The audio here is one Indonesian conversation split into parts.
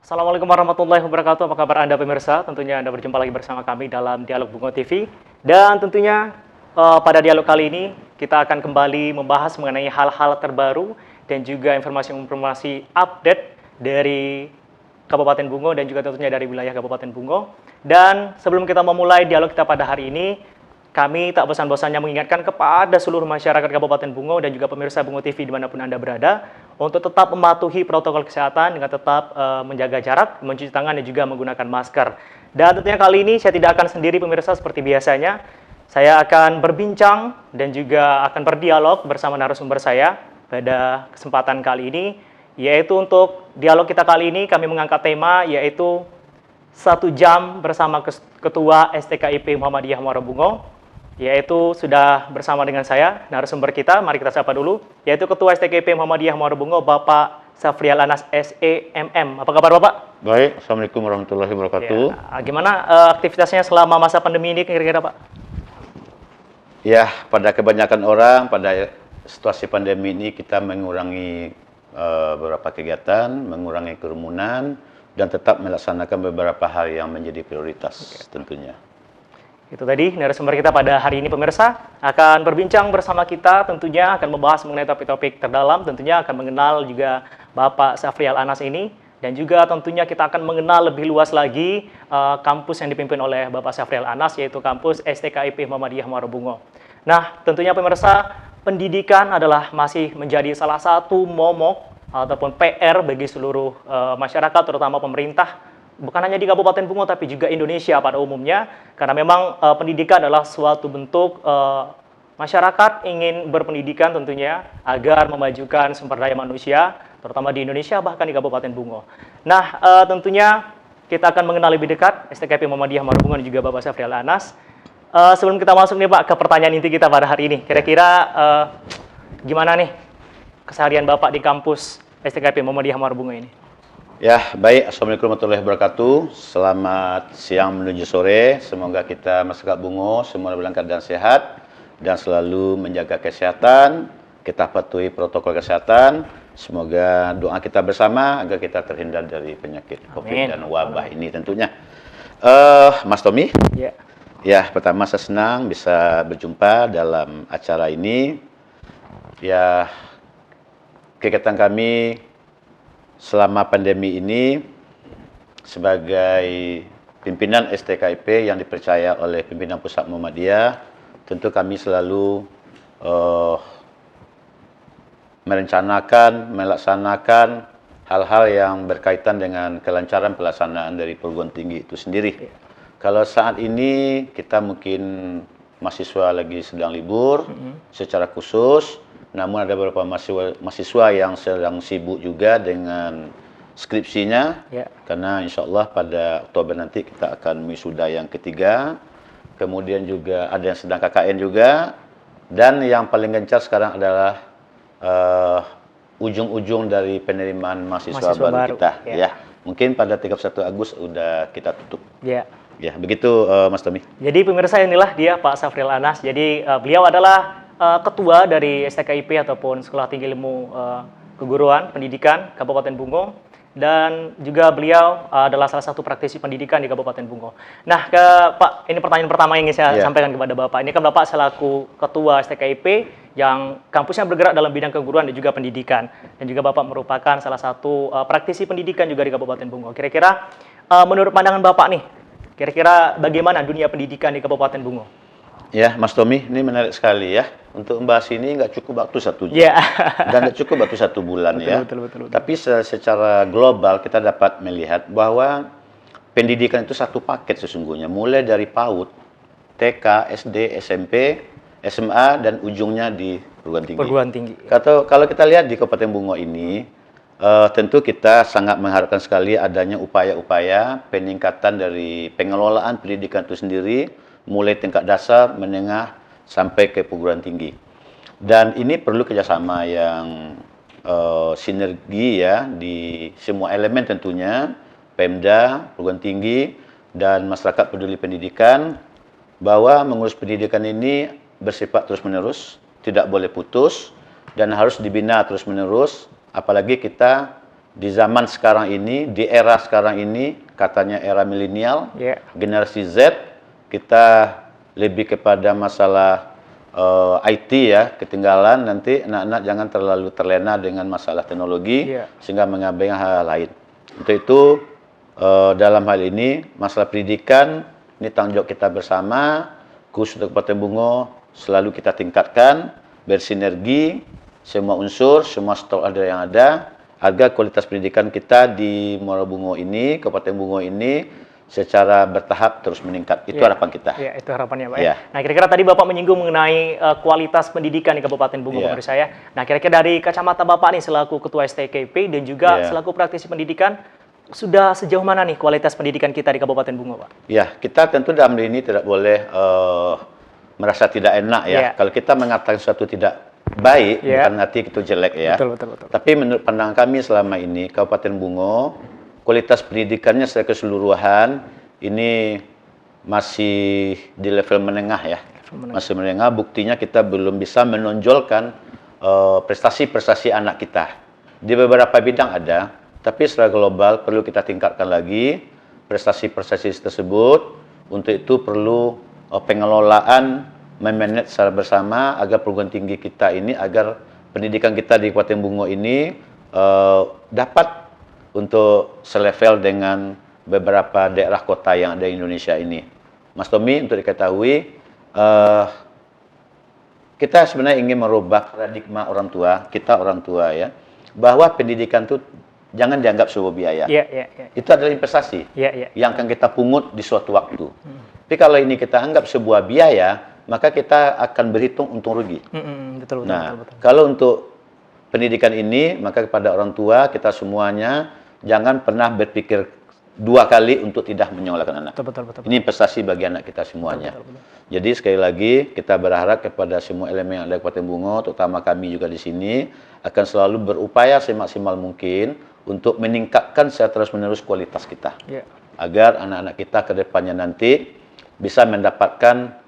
Assalamualaikum warahmatullahi wabarakatuh. Apa kabar Anda pemirsa? Tentunya Anda berjumpa lagi bersama kami dalam Dialog Bungo TV. Dan tentunya pada dialog kali ini kita akan kembali membahas mengenai hal-hal terbaru dan juga informasi-informasi update dari Kabupaten Bungo dan juga tentunya dari wilayah Kabupaten Bungo. Dan sebelum kita memulai dialog kita pada hari ini, kami tak bosan-bosannya mengingatkan kepada seluruh masyarakat Kabupaten Bungo dan juga pemirsa Bungo TV dimanapun Anda berada untuk tetap mematuhi protokol kesehatan dengan tetap menjaga jarak, mencuci tangan dan juga menggunakan masker. Dan tentunya kali ini saya tidak akan sendiri pemirsa seperti biasanya. Saya akan berbincang dan juga akan berdialog bersama narasumber saya pada kesempatan kali ini, yaitu untuk dialog kita kali ini kami mengangkat tema yaitu 1 jam bersama Ketua STKIP Muhammadiyah Muara Bungo, yaitu sudah bersama dengan saya, narasumber kita, mari kita sapa dulu, yaitu Ketua STKIP Muhammadiyah Muara Bungo, Bapak Safrial Anas SEMM. Apa kabar Bapak? Baik, Assalamualaikum warahmatullahi wabarakatuh. Ya, gimana aktivitasnya selama masa pandemi ini kira-kira Pak? Ya, pada kebanyakan orang, pada situasi pandemi ini kita mengurangi beberapa kegiatan, mengurangi kerumunan, dan tetap melaksanakan beberapa hal yang menjadi prioritas tentunya. Itu tadi narasumber kita pada hari ini pemirsa akan berbincang bersama kita, tentunya akan membahas mengenai topik-topik terdalam, tentunya akan mengenal juga Bapak Safrial Anas ini, dan juga tentunya kita akan mengenal lebih luas lagi kampus yang dipimpin oleh Bapak Safrial Anas, yaitu kampus STKIP Muhammadiyah Muara Bungo. Nah, tentunya pemirsa, pendidikan adalah masih menjadi salah satu momok ataupun PR bagi seluruh masyarakat, terutama pemerintah, bukan hanya di Kabupaten Bungo tapi juga Indonesia pada umumnya, karena memang pendidikan adalah suatu bentuk masyarakat ingin berpendidikan tentunya agar memajukan sumber daya manusia, terutama di Indonesia bahkan di Kabupaten Bungo. Nah, tentunya kita akan mengenal lebih dekat STKIP Muhammadiyah Muara Bungo dan juga Bapak Safrial Anas. Sebelum kita masuk nih Pak ke pertanyaan inti kita pada hari ini, kira-kira gimana nih keseharian Bapak di kampus STKIP Muhammadiyah Muara Bungo ini? Ya, baik. Assalamualaikum warahmatullahi wabarakatuh. Selamat siang menuju sore. Semoga kita masyarakat Bungo semua dalam keadaan sehat dan selalu menjaga kesehatan. Kita patuhi protokol kesehatan. Semoga doa kita bersama agar kita terhindar dari penyakit COVID dan wabah ini tentunya. Mas Tommy? Ya. Ya, pertama saya senang bisa berjumpa dalam acara ini. Ya, kegiatan kami selama pandemi ini sebagai pimpinan STKIP yang dipercaya oleh pimpinan Pusat Muhammadiyah, tentu kami selalu merencanakan, melaksanakan hal-hal yang berkaitan dengan kelancaran pelaksanaan dari perguruan tinggi itu sendiri. Kalau saat ini kita mungkin mahasiswa lagi sedang libur secara khusus, namun ada beberapa mahasiswa yang sedang sibuk juga dengan skripsinya, karena insya Allah pada Oktober nanti kita akan wisuda yang ketiga. Kemudian juga ada yang sedang KKN juga, dan yang paling gencar sekarang adalah ujung-ujung dari penerimaan mahasiswa baru kita. Ya, mungkin pada 31 Agustus sudah kita tutup. Ya, begitu Mas Tommy. Jadi pemirsa, inilah dia Pak Safrial Anas. Jadi beliau adalah ketua dari STKIP ataupun Sekolah Tinggi Ilmu Keguruan Pendidikan Kabupaten Bungo, dan juga beliau adalah salah satu praktisi pendidikan di Kabupaten Bungo. Nah, Pak, ini pertanyaan pertama yang ingin saya sampaikan kepada Bapak. Ini kan Bapak selaku ketua STKIP yang kampusnya bergerak dalam bidang keguruan dan juga pendidikan, dan juga Bapak merupakan salah satu praktisi pendidikan juga di Kabupaten Bungo. Kira-kira menurut pandangan Bapak nih, kira-kira bagaimana dunia pendidikan di Kabupaten Bungo? Ya, Mas Tommy, ini menarik sekali ya. Untuk membahas ini nggak cukup waktu 1 jam, dan nggak cukup waktu 1 bulan. Betul. Tapi secara global kita dapat melihat bahwa pendidikan itu satu paket sesungguhnya, mulai dari PAUD, TK, SD, SMP, SMA, dan ujungnya di perguruan tinggi. Kalau kita lihat di Kabupaten Bungo ini, tentu kita sangat mengharapkan sekali adanya upaya-upaya peningkatan dari pengelolaan pendidikan itu sendiri, mulai tingkat dasar, menengah, sampai ke perguruan tinggi. Dan ini perlu kerjasama yang sinergi ya di semua elemen tentunya, Pemda, perguruan tinggi, dan masyarakat peduli pendidikan, bahwa mengurus pendidikan ini bersifat terus-menerus, tidak boleh putus, dan harus dibina terus-menerus, apalagi kita di zaman sekarang ini, di era sekarang ini, katanya era milenial, generasi Z, kita lebih kepada masalah IT ya, ketinggalan, nanti anak-anak jangan terlalu terlena dengan masalah teknologi, sehingga mengabaikan hal lain. Untuk itu, dalam hal ini, masalah pendidikan, ini tanggung jawab kita bersama, khusus untuk Kabupaten Bungo, selalu kita tingkatkan, bersinergi, semua unsur, semua stakeholder yang ada, agar kualitas pendidikan kita di Muara Bungo ini, Kabupaten Bungo ini, secara bertahap terus meningkat. Itu harapan kita. Ya, itu harapannya, Pak. Nah, kira-kira tadi Bapak menyinggung mengenai kualitas pendidikan di Kabupaten Bungo, menurut saya. Nah, kira-kira dari kacamata Bapak nih, selaku Ketua STKP dan juga selaku praktisi pendidikan, sudah sejauh mana nih kualitas pendidikan kita di Kabupaten Bungo, Pak? Ya, kita tentu dalam ini tidak boleh merasa tidak enak ya. Kalau kita mengatakan sesuatu tidak baik, bukan nanti itu jelek ya. Betul. Tapi menurut pandangan kami selama ini, Kabupaten Bungo, kualitas pendidikannya secara keseluruhan ini masih di level menengah ya. Masih menengah, buktinya kita belum bisa menonjolkan prestasi-prestasi anak kita. Di beberapa bidang ada, tapi secara global perlu kita tingkatkan lagi prestasi-prestasi tersebut. Untuk itu perlu pengelolaan, memanage secara bersama agar perguruan tinggi kita ini, agar pendidikan kita di Kabupaten Bungo ini dapat untuk selevel dengan beberapa daerah kota yang ada di Indonesia ini. Mas Tommy, untuk diketahui, kita sebenarnya ingin merubah paradigma orang tua, kita orang tua ya, bahwa pendidikan itu jangan dianggap sebuah biaya. Itu adalah investasi yang akan kita pungut di suatu waktu. Tapi kalau ini kita anggap sebuah biaya, maka kita akan berhitung untung rugi. Betul. Kalau untuk pendidikan ini, maka kepada orang tua, kita semuanya jangan pernah berpikir dua kali untuk tidak menyekolahkan anak. Betul. Ini investasi bagi anak kita semuanya. Jadi sekali lagi, kita berharap kepada semua elemen yang ada di Kabupaten Bungo, terutama kami juga di sini, akan selalu berupaya semaksimal mungkin untuk meningkatkan secara terus-menerus kualitas kita. Agar anak-anak kita ke depannya nanti bisa mendapatkan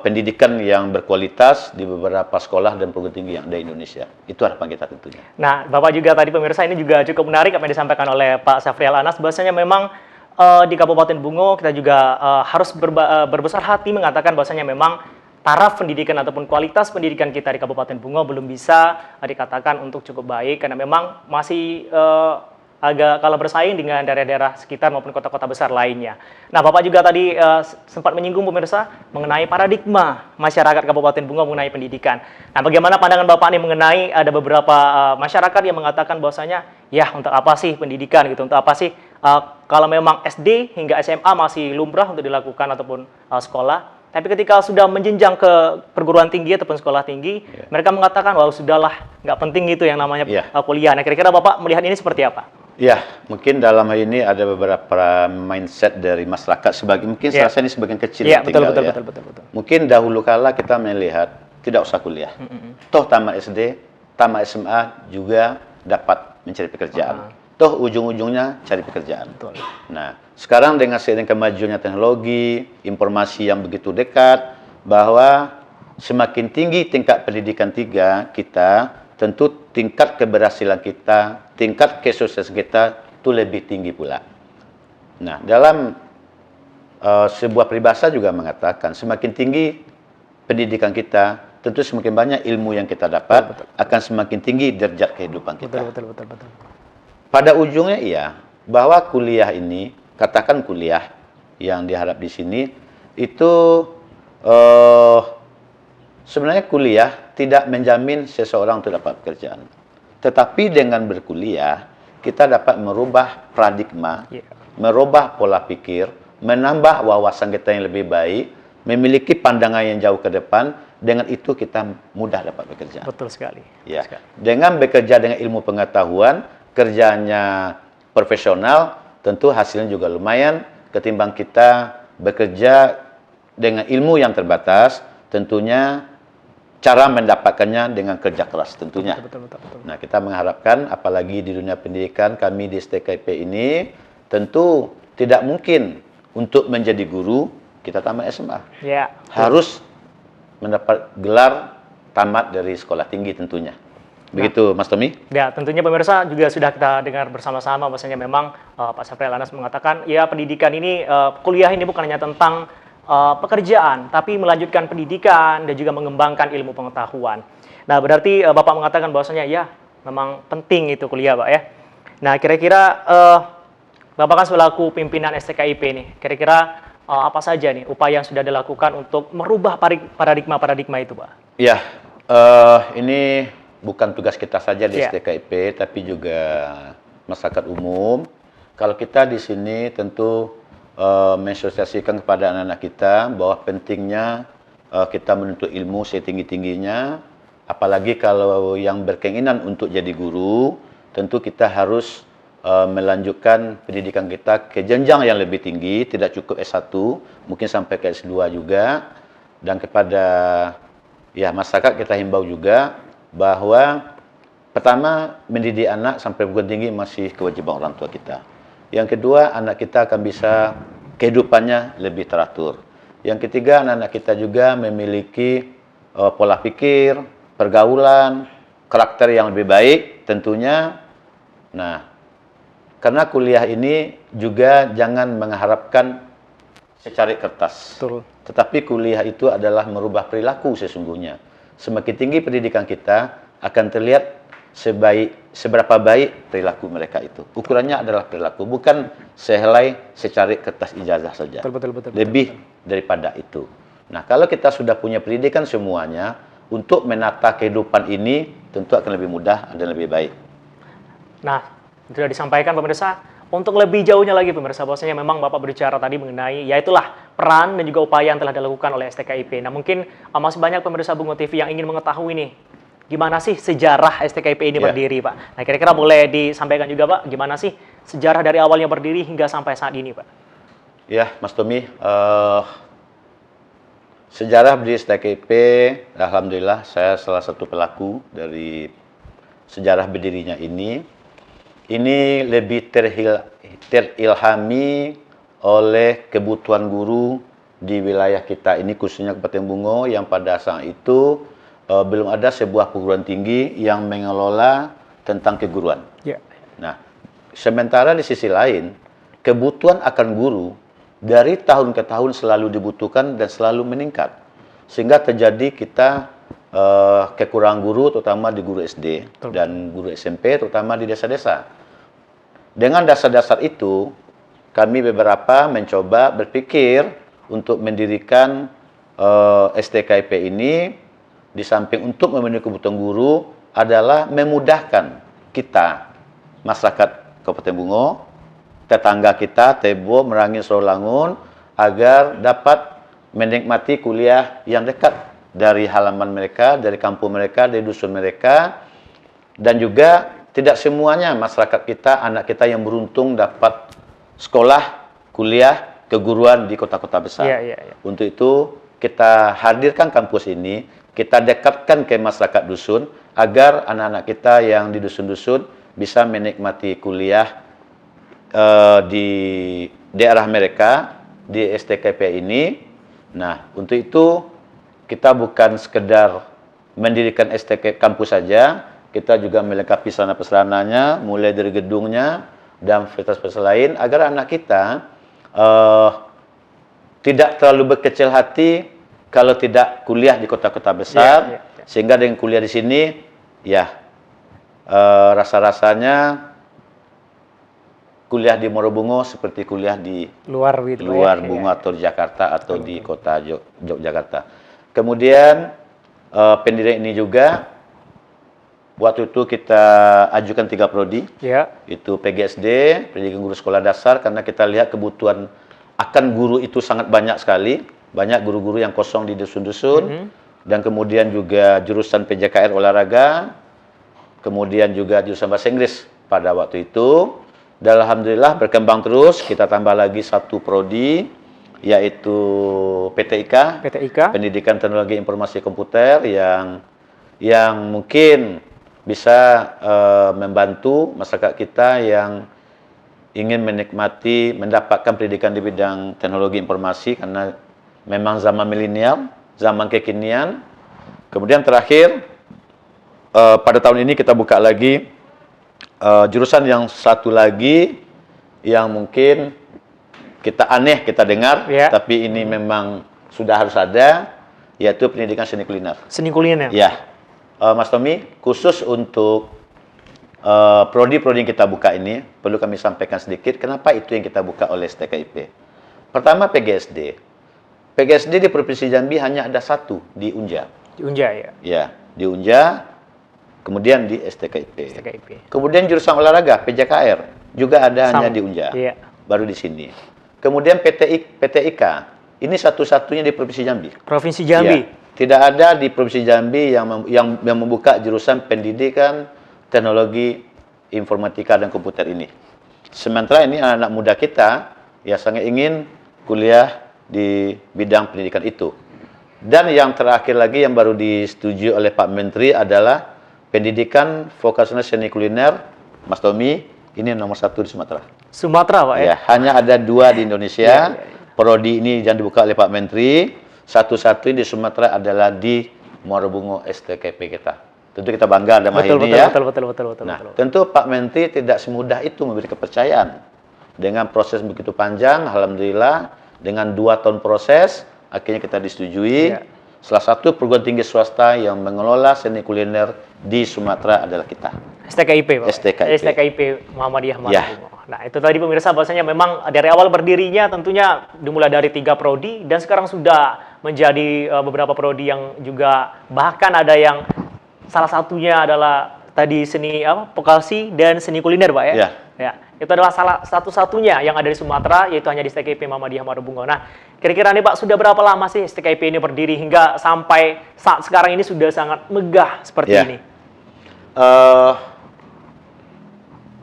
pendidikan yang berkualitas di beberapa sekolah dan perguruan tinggi yang ada di Indonesia. Itu harapan kita tentunya. Nah, Bapak juga tadi pemirsa, ini juga cukup menarik apa yang disampaikan oleh Pak Safrial Anas. Bahwasanya memang di Kabupaten Bungo kita juga harus berbesar hati mengatakan bahwasanya memang taraf pendidikan ataupun kualitas pendidikan kita di Kabupaten Bungo belum bisa dikatakan untuk cukup baik, karena memang masih agak kalah bersaing dengan daerah-daerah sekitar maupun kota-kota besar lainnya. Nah, Bapak juga tadi sempat menyinggung pemirsa mengenai paradigma masyarakat Kabupaten Bungo mengenai pendidikan. Nah, bagaimana pandangan Bapak nih mengenai ada beberapa masyarakat yang mengatakan bahwasanya ya untuk apa sih pendidikan gitu, untuk apa sih kalau memang SD hingga SMA masih lumrah untuk dilakukan ataupun sekolah. Tapi ketika sudah menjenjang ke perguruan tinggi ataupun sekolah tinggi, mereka mengatakan, wah sudahlah, nggak penting gitu yang namanya kuliah. Nah, kira-kira Bapak melihat ini seperti apa? Ya, mungkin dalam hal ini ada beberapa mindset dari masyarakat sebagai mungkin saya rasa ini sebagian kecil yang tinggal ya. Betul. Mungkin dahulu kala kita melihat tidak usah kuliah. Toh tamat SD, tamat SMA juga dapat mencari pekerjaan. Toh ujung-ujungnya cari pekerjaan. Nah, sekarang dengan seiring kemajuannya teknologi, informasi yang begitu dekat, bahwa semakin tinggi tingkat pendidikan kita, tentu tingkat keberhasilan kita, tingkat kesuksesan kita itu lebih tinggi pula. Nah, dalam sebuah peribahasa juga mengatakan, semakin tinggi pendidikan kita, tentu semakin banyak ilmu yang kita dapat, akan semakin tinggi derajat kehidupan kita. Betul. Pada ujungnya iya, bahwa kuliah ini, katakan kuliah yang diharap di sini, itu sebenarnya kuliah tidak menjamin seseorang untuk dapat pekerjaan. Tetapi dengan berkuliah, kita dapat merubah paradigma, merubah pola pikir, menambah wawasan kita yang lebih baik, memiliki pandangan yang jauh ke depan, dengan itu kita mudah dapat pekerjaan. Betul sekali. Ya. Dengan bekerja dengan ilmu pengetahuan, kerjanya profesional, tentu hasilnya juga lumayan, ketimbang kita bekerja dengan ilmu yang terbatas, tentunya cara mendapatkannya dengan kerja keras tentunya. Betul. Nah, kita mengharapkan, apalagi di dunia pendidikan, kami di STKP ini, tentu tidak mungkin untuk menjadi guru, kita tamat SMA. Harus mendapat gelar tamat dari sekolah tinggi tentunya. Begitu, Mas Tommy? Ya, tentunya pemirsa juga sudah kita dengar bersama-sama bahwasanya memang Pak Syafriel Anas mengatakan ya pendidikan ini, kuliah ini bukan hanya tentang pekerjaan, tapi melanjutkan pendidikan dan juga mengembangkan ilmu pengetahuan. Nah, berarti Bapak mengatakan bahwasanya ya memang penting itu kuliah, Pak ya. Nah, kira-kira Bapak kan selaku pimpinan STKIP nih, kira-kira apa saja nih upaya yang sudah dilakukan untuk merubah paradigma-paradigma itu, Pak? Ya, ini bukan tugas kita saja di Ya. STKIP, tapi juga masyarakat umum. Kalau kita di sini tentu mensosialisasikan kepada anak-anak kita bahwa pentingnya kita menuntut ilmu setinggi-tingginya, apalagi kalau yang berkeinginan untuk jadi guru, tentu kita harus melanjutkan pendidikan kita ke jenjang yang lebih tinggi, tidak cukup S1, mungkin sampai ke S2 juga. Dan kepada ya masyarakat kita himbau juga bahwa pertama mendidik anak sampai perguruan tinggi masih kewajiban orang tua kita. Yang kedua, anak kita akan bisa kehidupannya lebih teratur. Yang ketiga, anak-anak kita juga memiliki pola pikir, pergaulan, karakter yang lebih baik tentunya. Nah, karena kuliah ini juga jangan mengharapkan secari kertas. Betul. Tetapi kuliah itu adalah merubah perilaku sesungguhnya. Semakin tinggi pendidikan kita akan terlihat seberapa baik perilaku mereka itu. Ukurannya adalah perilaku, bukan sehelai secari kertas ijazah saja. Betul. Lebih daripada itu. Nah, kalau kita sudah punya pendidikan semuanya, untuk menata kehidupan ini tentu akan lebih mudah dan lebih baik. Nah, sudah disampaikan pemirsa. Untuk lebih jauhnya lagi pemirsa, bahwasanya memang Bapak berbicara tadi mengenai yaitulah peran dan juga upaya yang telah dilakukan oleh STKIP. Nah, mungkin masih banyak pemirsa Bungo TV yang ingin mengetahui nih, gimana sih sejarah STKIP ini berdiri, Pak? Nah, kira-kira boleh disampaikan juga, Pak, gimana sih sejarah dari awalnya berdiri hingga sampai saat ini, Pak? Ya, Mas Tommy, sejarah berdiri STKIP, alhamdulillah saya salah satu pelaku dari sejarah berdirinya ini. Ini lebih terilhami oleh kebutuhan guru di wilayah kita ini, khususnya Kabupaten Bungo, yang pada saat itu belum ada sebuah perguruan tinggi yang mengelola tentang keguruan. Ya. Nah, sementara di sisi lain, kebutuhan akan guru dari tahun ke tahun selalu dibutuhkan dan selalu meningkat. Sehingga terjadi kita kekurangan guru, terutama di guru SD dan guru SMP, terutama di desa-desa. Dengan dasar-dasar itu, kami beberapa mencoba berpikir untuk mendirikan STKIP ini, di samping untuk memenuhi kebutuhan guru, adalah memudahkan kita, masyarakat Kabupaten Bungo, tetangga kita, Tebo, Merangin, Sorolangun, agar dapat menikmati kuliah yang dekat dari halaman mereka, dari kampung mereka, dari dusun mereka, dan juga tidak semuanya masyarakat kita, anak kita yang beruntung dapat sekolah, kuliah, keguruan di kota-kota besar. Untuk itu, kita hadirkan kampus ini, kita dekatkan ke masyarakat dusun, agar anak-anak kita yang di dusun-dusun bisa menikmati kuliah di daerah mereka, di STKIP ini. Nah, untuk itu, kita bukan sekedar mendirikan STK kampus saja, kita juga melengkapi sarana prasarananya, mulai dari gedungnya dan fasilitas lain, agar anak kita tidak terlalu berkecil hati kalau tidak kuliah di kota-kota besar, sehingga dengan kuliah di sini, ya rasa-rasanya kuliah di Morobungo seperti kuliah di luar Bungo atau di Jakarta atau di kota Yogyakarta. Kemudian pendirian ini juga waktu itu kita ajukan 3 prodi, itu PGSD, pendidikan guru sekolah dasar, karena kita lihat kebutuhan akan guru itu sangat banyak sekali, banyak guru-guru yang kosong di dusun-dusun, dan kemudian juga jurusan PJKR olahraga, kemudian juga jurusan bahasa Inggris pada waktu itu. Dan alhamdulillah berkembang terus, kita tambah lagi 1 prodi, yaitu PTIK, Pendidikan Teknologi Informasi Komputer, yang mungkin bisa membantu masyarakat kita yang ingin menikmati, mendapatkan pendidikan di bidang teknologi informasi, karena memang zaman milenial, zaman kekinian. Kemudian terakhir, pada tahun ini kita buka lagi jurusan yang satu lagi yang mungkin kita aneh kita dengar, tapi ini memang sudah harus ada, yaitu pendidikan seni kuliner. Seni kuliner? Ya, Mas Tommy, khusus untuk prodi-prodi yang kita buka ini, perlu kami sampaikan sedikit, kenapa itu yang kita buka oleh STKIP. Pertama, PGSD. PGSD di Provinsi Jambi hanya ada satu, di Unja. Di Unja, ya? Ya, di Unja, kemudian di STKIP. Kemudian jurusan olahraga, PJKR, juga ada hanya di Unja. Baru di sini. Kemudian PTIK, ini satu-satunya di Provinsi Jambi. Provinsi Jambi? Ya, tidak ada di Provinsi Jambi yang membuka jurusan pendidikan teknologi informatika dan komputer ini. Sementara ini anak-anak muda kita ya sangat ingin kuliah di bidang pendidikan itu. Dan yang terakhir lagi yang baru disetujui oleh Pak Menteri adalah pendidikan vokasional seni kuliner, Mas Tommy, ini nomor 1 di Sumatera. Sumatera, Pak, ya? Ya, hanya ada 2 di Indonesia. Prodi ini yang dibuka oleh Pak Menteri. Satu-satunya di Sumatera adalah di Muara Bungo STKIP kita. Tentu kita bangga dengan ini ya. Betul. Nah, tentu Pak Menteri tidak semudah itu memberi kepercayaan. Dengan proses begitu panjang, alhamdulillah, dengan 2 tahun proses, akhirnya kita disetujui. Salah satu perguruan tinggi swasta yang mengelola seni kuliner di Sumatera adalah kita. STKIP, Pak. STKIP Muhammadiyah Muara Bungo. Nah, itu tadi pemirsa, bahwasanya memang dari awal berdirinya tentunya dimulai dari 3 prodi dan sekarang sudah menjadi beberapa prodi yang juga bahkan ada yang salah satunya adalah tadi seni vokasi dan seni kuliner, Pak, ya? Ya. Itu adalah salah satu-satunya yang ada di Sumatera, yaitu hanya di STKIP Muhammadiyah Muara Bungo. Nah, kira-kira nih Pak, sudah berapa lama sih STKIP ini berdiri hingga sampai saat sekarang ini sudah sangat megah seperti ini?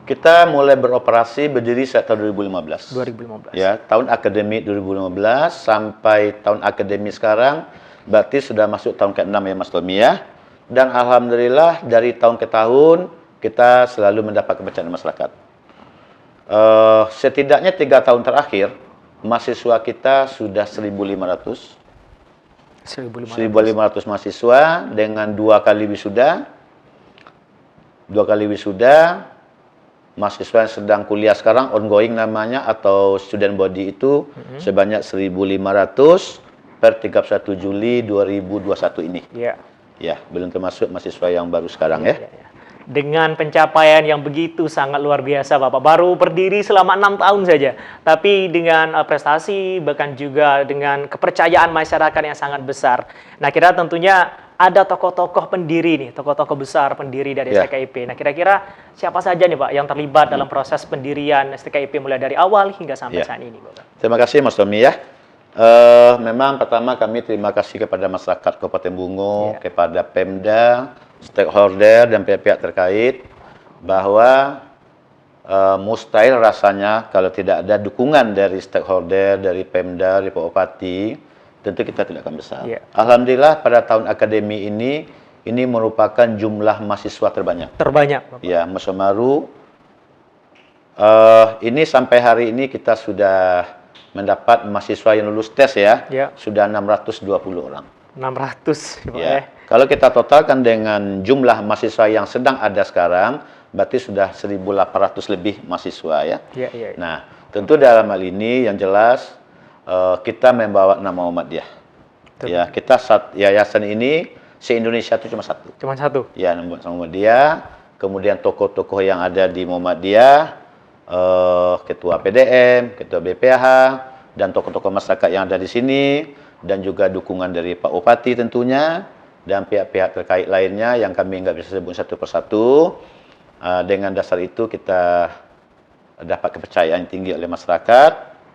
Kita mulai beroperasi berdiri sejak tahun 2015. 2015. Ya, tahun akademik 2015 sampai tahun akademik sekarang, berarti sudah masuk tahun ke-6 ya Mas Tommy ya. Dan alhamdulillah dari tahun ke tahun kita selalu mendapat kepercayaan masyarakat. Setidaknya 3 tahun terakhir mahasiswa kita sudah 1.500 mahasiswa dengan 2 kali wisuda. 2 kali wisuda. Mahasiswa yang sedang kuliah sekarang ongoing namanya atau student body itu sebanyak 1.500 per 31 Juli 2021 ini. Ya, belum termasuk mahasiswa yang baru sekarang ya. Dengan pencapaian yang begitu sangat luar biasa, Bapak. Baru berdiri selama 6 tahun saja. Tapi dengan prestasi, bahkan juga dengan kepercayaan masyarakat yang sangat besar. Nah, kira tentunya ada tokoh-tokoh pendiri nih, tokoh-tokoh besar pendiri dari STKIP. Nah, kira-kira siapa saja nih, Pak, yang terlibat dalam proses pendirian STKIP mulai dari awal hingga sampai saat ini, Bapak? Terima kasih, Mas Tommy ya. Memang pertama kami terima kasih kepada masyarakat Kabupaten Bungo, kepada Pemda, stakeholder dan pihak-pihak terkait bahwa mustahil rasanya kalau tidak ada dukungan dari stakeholder, dari Pemda, dari Pak Bupati, tentu kita tidak akan besar. Alhamdulillah pada tahun akademi ini merupakan jumlah mahasiswa terbanyak. Terbanyak, Bapak. Ya, Mas Omaru, ini sampai hari ini kita sudah mendapat mahasiswa yang lulus tes ya, sudah 620 orang. 600, ya. Kalau kita totalkan dengan jumlah mahasiswa yang sedang ada sekarang, berarti sudah 1.800 lebih mahasiswa ya. Nah, tentu dalam hal ini yang jelas kita membawa nama Muhammadiyah. Ya, kita yayasan ini se-Indonesia itu cuma satu. Cuma satu. Ya, nama Muhammadiyah. Kemudian tokoh-tokoh yang ada di Muhammadiyah, ketua PDM, ketua BPH, dan tokoh-tokoh masyarakat yang ada di sini, dan juga dukungan dari Pak Bupati tentunya, dan pihak-pihak terkait lainnya yang kami nggak bisa sebut satu persatu. Dengan dasar itu kita dapat kepercayaan tinggi oleh masyarakat,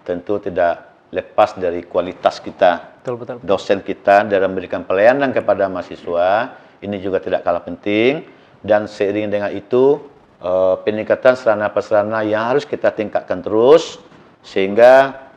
tentu tidak lepas dari kualitas kita, dosen kita dalam memberikan pelayanan kepada mahasiswa, ini juga tidak kalah penting, dan seiring dengan itu, peningkatan sarana-prasarana yang harus kita tingkatkan terus, sehingga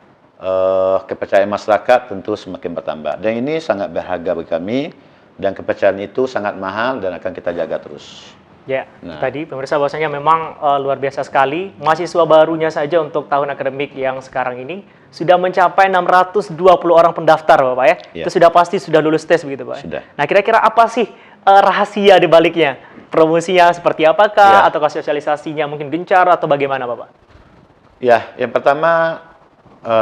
kepercayaan masyarakat tentu semakin bertambah. Dan ini sangat berharga bagi kami, dan kepercayaan itu sangat mahal dan akan kita jaga terus. Ya, tadi pemirsa bahwasanya memang luar biasa sekali. Mahasiswa barunya saja untuk tahun akademik yang sekarang ini sudah mencapai 620 orang pendaftar, Bapak ya. Itu sudah pasti sudah lulus tes begitu, Pak. Sudah. Nah, kira-kira apa sih rahasia di baliknya? Promosinya seperti apakah? Ya. Atau sosialisasinya mungkin gencar atau bagaimana, Bapak? Ya, yang pertama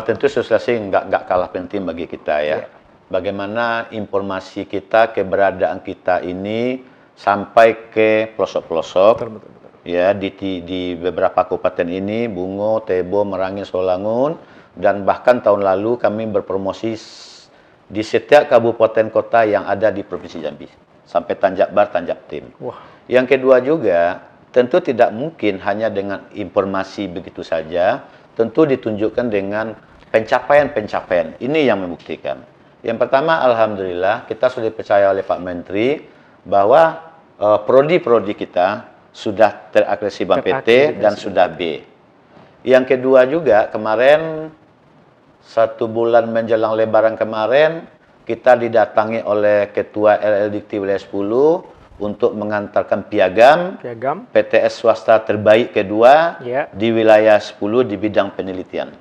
tentu sosialisasi nggak kalah penting bagi kita ya. Bagaimana informasi kita, keberadaan kita ini sampai ke pelosok-pelosok. Betul. Ya, di beberapa kabupaten ini, Bungo, Tebo, Merangin, Solangun, dan bahkan tahun lalu kami berpromosi di setiap kabupaten kota yang ada di Provinsi Jambi, sampai Tanjak Bar, Tanjak Tim. Wah. Yang kedua juga, tentu tidak mungkin hanya dengan informasi begitu saja, tentu ditunjukkan dengan pencapaian-pencapaian. Ini yang membuktikan. Yang pertama, alhamdulillah, kita sudah dipercaya oleh Pak Menteri bahwa prodi-prodi kita sudah terakreditasi Bank PT dan sudah B. Yang kedua juga, kemarin 1 bulan menjelang Lebaran kemarin, kita didatangi oleh Ketua LLDikti Wilayah 10 untuk mengantarkan piagam PTS swasta terbaik kedua di Wilayah 10 di bidang penelitian.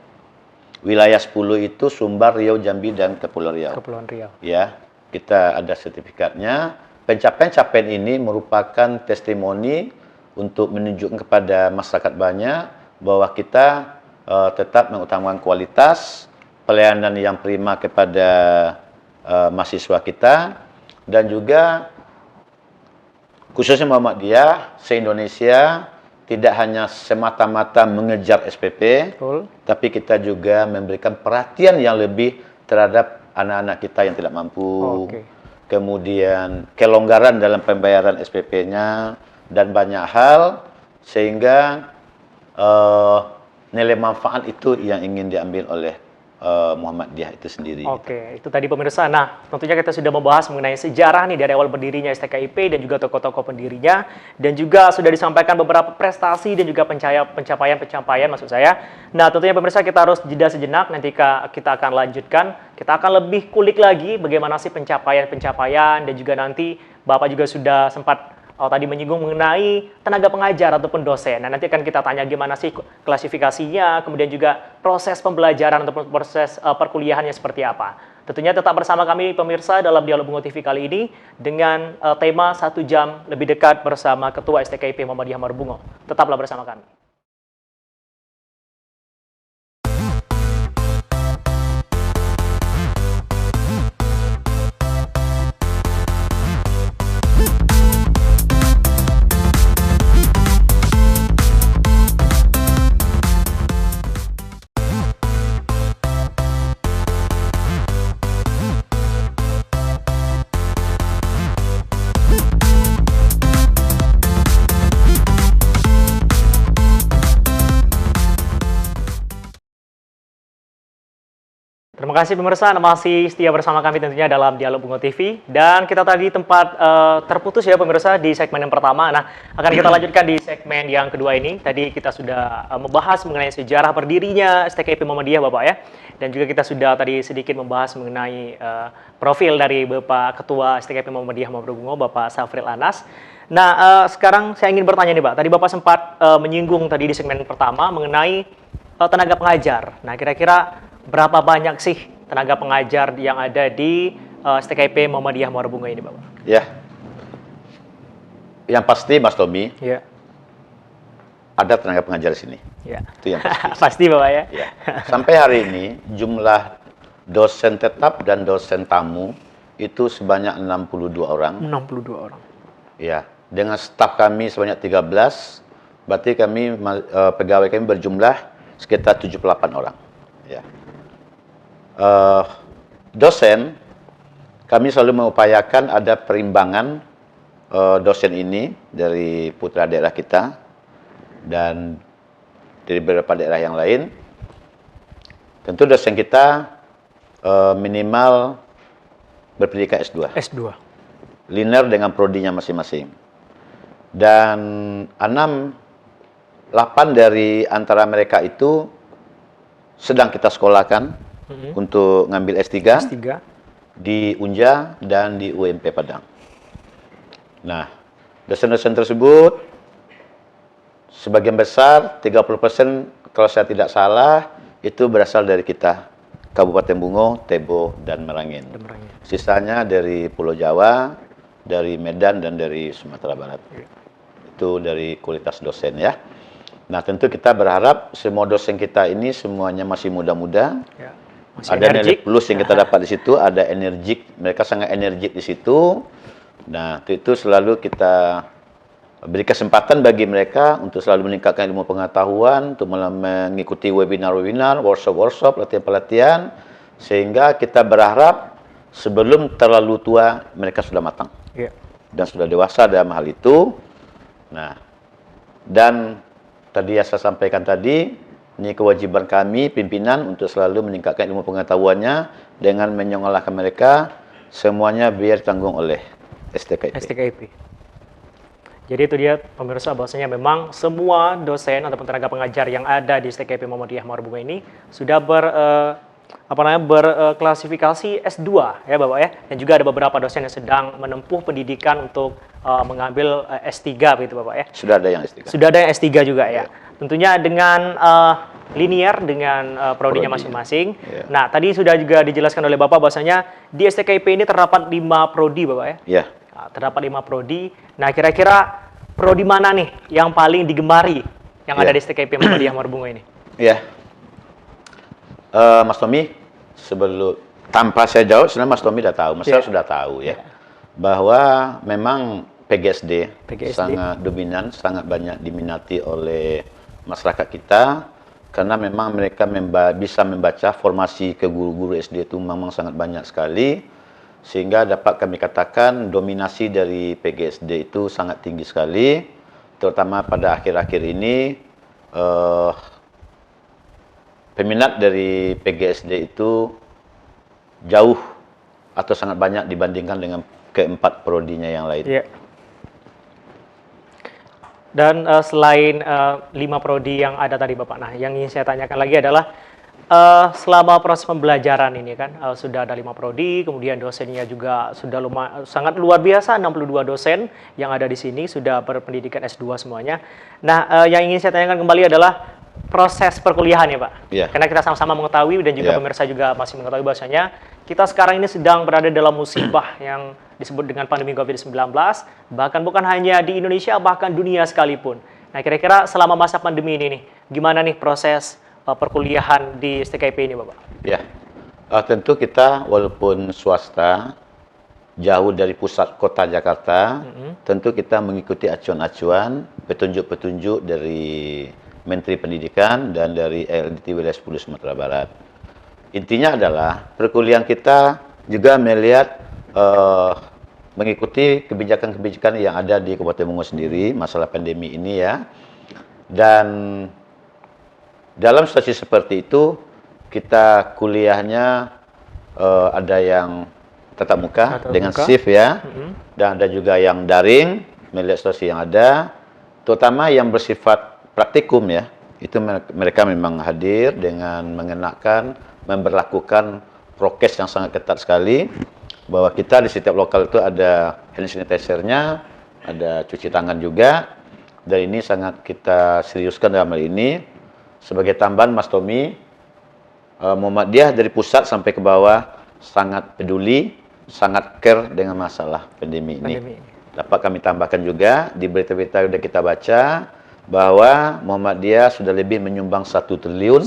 Wilayah 10 itu Sumbar, Riau, Jambi, dan Kepulauan Riau. Ya, kita ada sertifikatnya. Pencapaian-pencapaian ini merupakan testimoni untuk menunjukkan kepada masyarakat banyak bahwa kita tetap mengutamakan kualitas, pelayanan yang prima kepada mahasiswa kita, dan juga khususnya Muhammadiyah se-Indonesia tidak hanya semata-mata mengejar SPP, tapi kita juga memberikan perhatian yang lebih terhadap anak-anak kita yang tidak mampu. Kemudian kelonggaran dalam pembayaran SPP-nya dan banyak hal, sehingga nilai manfaat itu yang ingin diambil oleh Muhammadiyah itu sendiri. Oke, itu tadi pemirsa. Nah, tentunya kita sudah membahas mengenai sejarah nih dari awal berdirinya STKIP dan juga tokoh-tokoh pendirinya, dan juga sudah disampaikan beberapa prestasi dan juga pencapaian maksud saya. Nah, tentunya pemirsa kita harus jeda sejenak, nanti kita akan lanjutkan. Kita akan lebih kulik lagi bagaimana sih pencapaian dan juga nanti Bapak juga sudah sempat tadi menyinggung mengenai tenaga pengajar ataupun dosen. Nah, nanti akan kita tanya gimana sih klasifikasinya, kemudian juga proses pembelajaran ataupun proses perkuliahannya seperti apa. Tentunya tetap bersama kami pemirsa dalam Dialog Bungo TV kali ini dengan tema 1 jam lebih dekat bersama Ketua STKIP Muhammadiyah Marbungo. Tetaplah bersama kami. Terima kasih pemirsa, masih setia bersama kami tentunya dalam Dialog Bungo TV. Dan kita tadi tempat terputus ya pemirsa di segmen yang pertama. Nah, akan kita lanjutkan di segmen yang kedua ini. Tadi kita sudah membahas mengenai sejarah berdirinya STKIP Muhammadiyah Bapak ya. Dan juga kita sudah tadi sedikit membahas mengenai profil dari Bapak Ketua STKIP Muhammadiyah Marbungo, Bapak Safril Anas. Nah, sekarang saya ingin bertanya nih Pak. Tadi Bapak sempat menyinggung tadi di segmen pertama mengenai tenaga pengajar. Nah, kira-kira berapa banyak sih tenaga pengajar yang ada di STKIP Muhammadiyah Marbungo ini, Bapak? Ya, yang pasti Mas Tommy, ada tenaga pengajar di sini. Itu yang pasti. Pasti Bapak ya? Ya. Sampai hari ini jumlah dosen tetap dan dosen tamu itu sebanyak 62 orang. 62 orang. Ya, dengan staf kami sebanyak 13, berarti kami pegawai kami berjumlah sekitar 78 orang. Ya. Dosen, kami selalu mengupayakan ada perimbangan dosen ini dari putra daerah kita dan dari beberapa daerah yang lain. Tentu dosen kita minimal berpendidikan S2. Linear dengan prodinya masing-masing. Dan 8 dari antara mereka itu sedang kita sekolahkan untuk ngambil S3 di Unja dan di UMP Padang. Nah, dosen-dosen tersebut sebagian besar 30% kalau saya tidak salah itu berasal dari kita, Kabupaten Bungo, Tebo, dan Merangin. Sisanya dari Pulau Jawa dari Medan dan dari Sumatera Barat. Itu dari kualitas dosen ya. Nah, tentu kita berharap semua dosen kita ini semuanya masih muda-muda. Ya, ada nilai plus yang kita dapat di situ, ada energik, mereka sangat energik di situ. Nah, itu selalu kita beri kesempatan bagi mereka untuk selalu meningkatkan ilmu pengetahuan, untuk mengikuti webinar-webinar, workshop-workshop, latihan-pelatihan, sehingga kita berharap sebelum terlalu tua mereka sudah matang dan sudah dewasa dalam hal itu. Nah, dan tadi yang saya sampaikan tadi, ini kewajiban kami pimpinan untuk selalu meningkatkan ilmu pengetahuannya dengan menyongalahkan mereka, semuanya biar ditanggung oleh STKIP. Jadi itu dia pemirsa, bahwasanya memang semua dosen ataupun tenaga pengajar yang ada di STKIP Muhammadiyah Mawar-Bunga ini sudah berklasifikasi S2 ya Bapak ya. Dan juga ada beberapa dosen yang sedang menempuh pendidikan untuk mengambil S3 begitu Bapak ya. Sudah ada yang S3. Sudah ada yang S3 juga ya. Tentunya dengan linear dengan prodinya masing-masing. Nah, tadi sudah juga dijelaskan oleh Bapak bahwasanya di STKIP ini terdapat 5 prodi Bapak ya. Iya. Terdapat 5 prodi. Nah, kira-kira prodi mana nih yang paling digemari yang ada di STKIP Muhammadiyah Mawar-Bunga ini? Iya. Mas Tommy, sebelum tanpa saya jawab, sebenarnya Mas Tommy sudah tahu, Mas sudah tahu ya, bahwa memang PGSD sangat dominan, sangat banyak diminati oleh masyarakat kita, karena memang mereka bisa membaca formasi ke guru-guru SD itu memang sangat banyak sekali. Sehingga dapat kami katakan dominasi dari PGSD itu sangat tinggi sekali, terutama pada akhir-akhir ini peminat dari PGSD itu jauh atau sangat banyak dibandingkan dengan keempat prodinya yang lain. Yeah. Dan selain 5 prodi yang ada tadi Bapak, nah yang ingin saya tanyakan lagi adalah selama proses pembelajaran ini kan sudah ada 5 prodi, kemudian dosennya juga sudah sangat luar biasa, 62 dosen yang ada di sini sudah berpendidikan S2 semuanya. Nah, yang ingin saya tanyakan kembali adalah proses perkuliahan ya Pak. Yeah. Karena kita sama-sama mengetahui dan juga pemirsa juga masih mengetahui bahwasanya kita sekarang ini sedang berada dalam musibah yang disebut dengan pandemi COVID-19, bahkan bukan hanya di Indonesia, bahkan dunia sekalipun. Nah, kira-kira selama masa pandemi ini nih, gimana nih proses perkuliahan di STKIP ini Bapak? Ya, tentu kita walaupun swasta, jauh dari pusat kota Jakarta, tentu kita mengikuti acuan-acuan, petunjuk-petunjuk dari Menteri Pendidikan dan dari LDT Wilayah 10 Sumatera Barat. Intinya adalah perkuliahan kita juga melihat mengikuti kebijakan-kebijakan yang ada di Kabupaten Bungo sendiri, masalah pandemi ini ya. Dan dalam situasi seperti itu, kita kuliahnya ada yang tatap muka dengan shift ya, dan ada juga yang daring, melihat situasi yang ada, terutama yang bersifat praktikum ya, itu mereka memang hadir dengan mengenakan, memberlakukan prokes yang sangat ketat sekali, bahwa kita di setiap lokal itu ada hand sanitizer-nya, ada cuci tangan juga, dan ini sangat kita seriuskan dalam hal ini. Sebagai tambahan Mas Tommy, Muhammadiyah dari pusat sampai ke bawah sangat peduli, sangat care dengan masalah pandemi ini. Dapat kami tambahkan juga di berita-berita yang sudah kita baca bahwa Muhammadiyah sudah lebih menyumbang 1 triliun,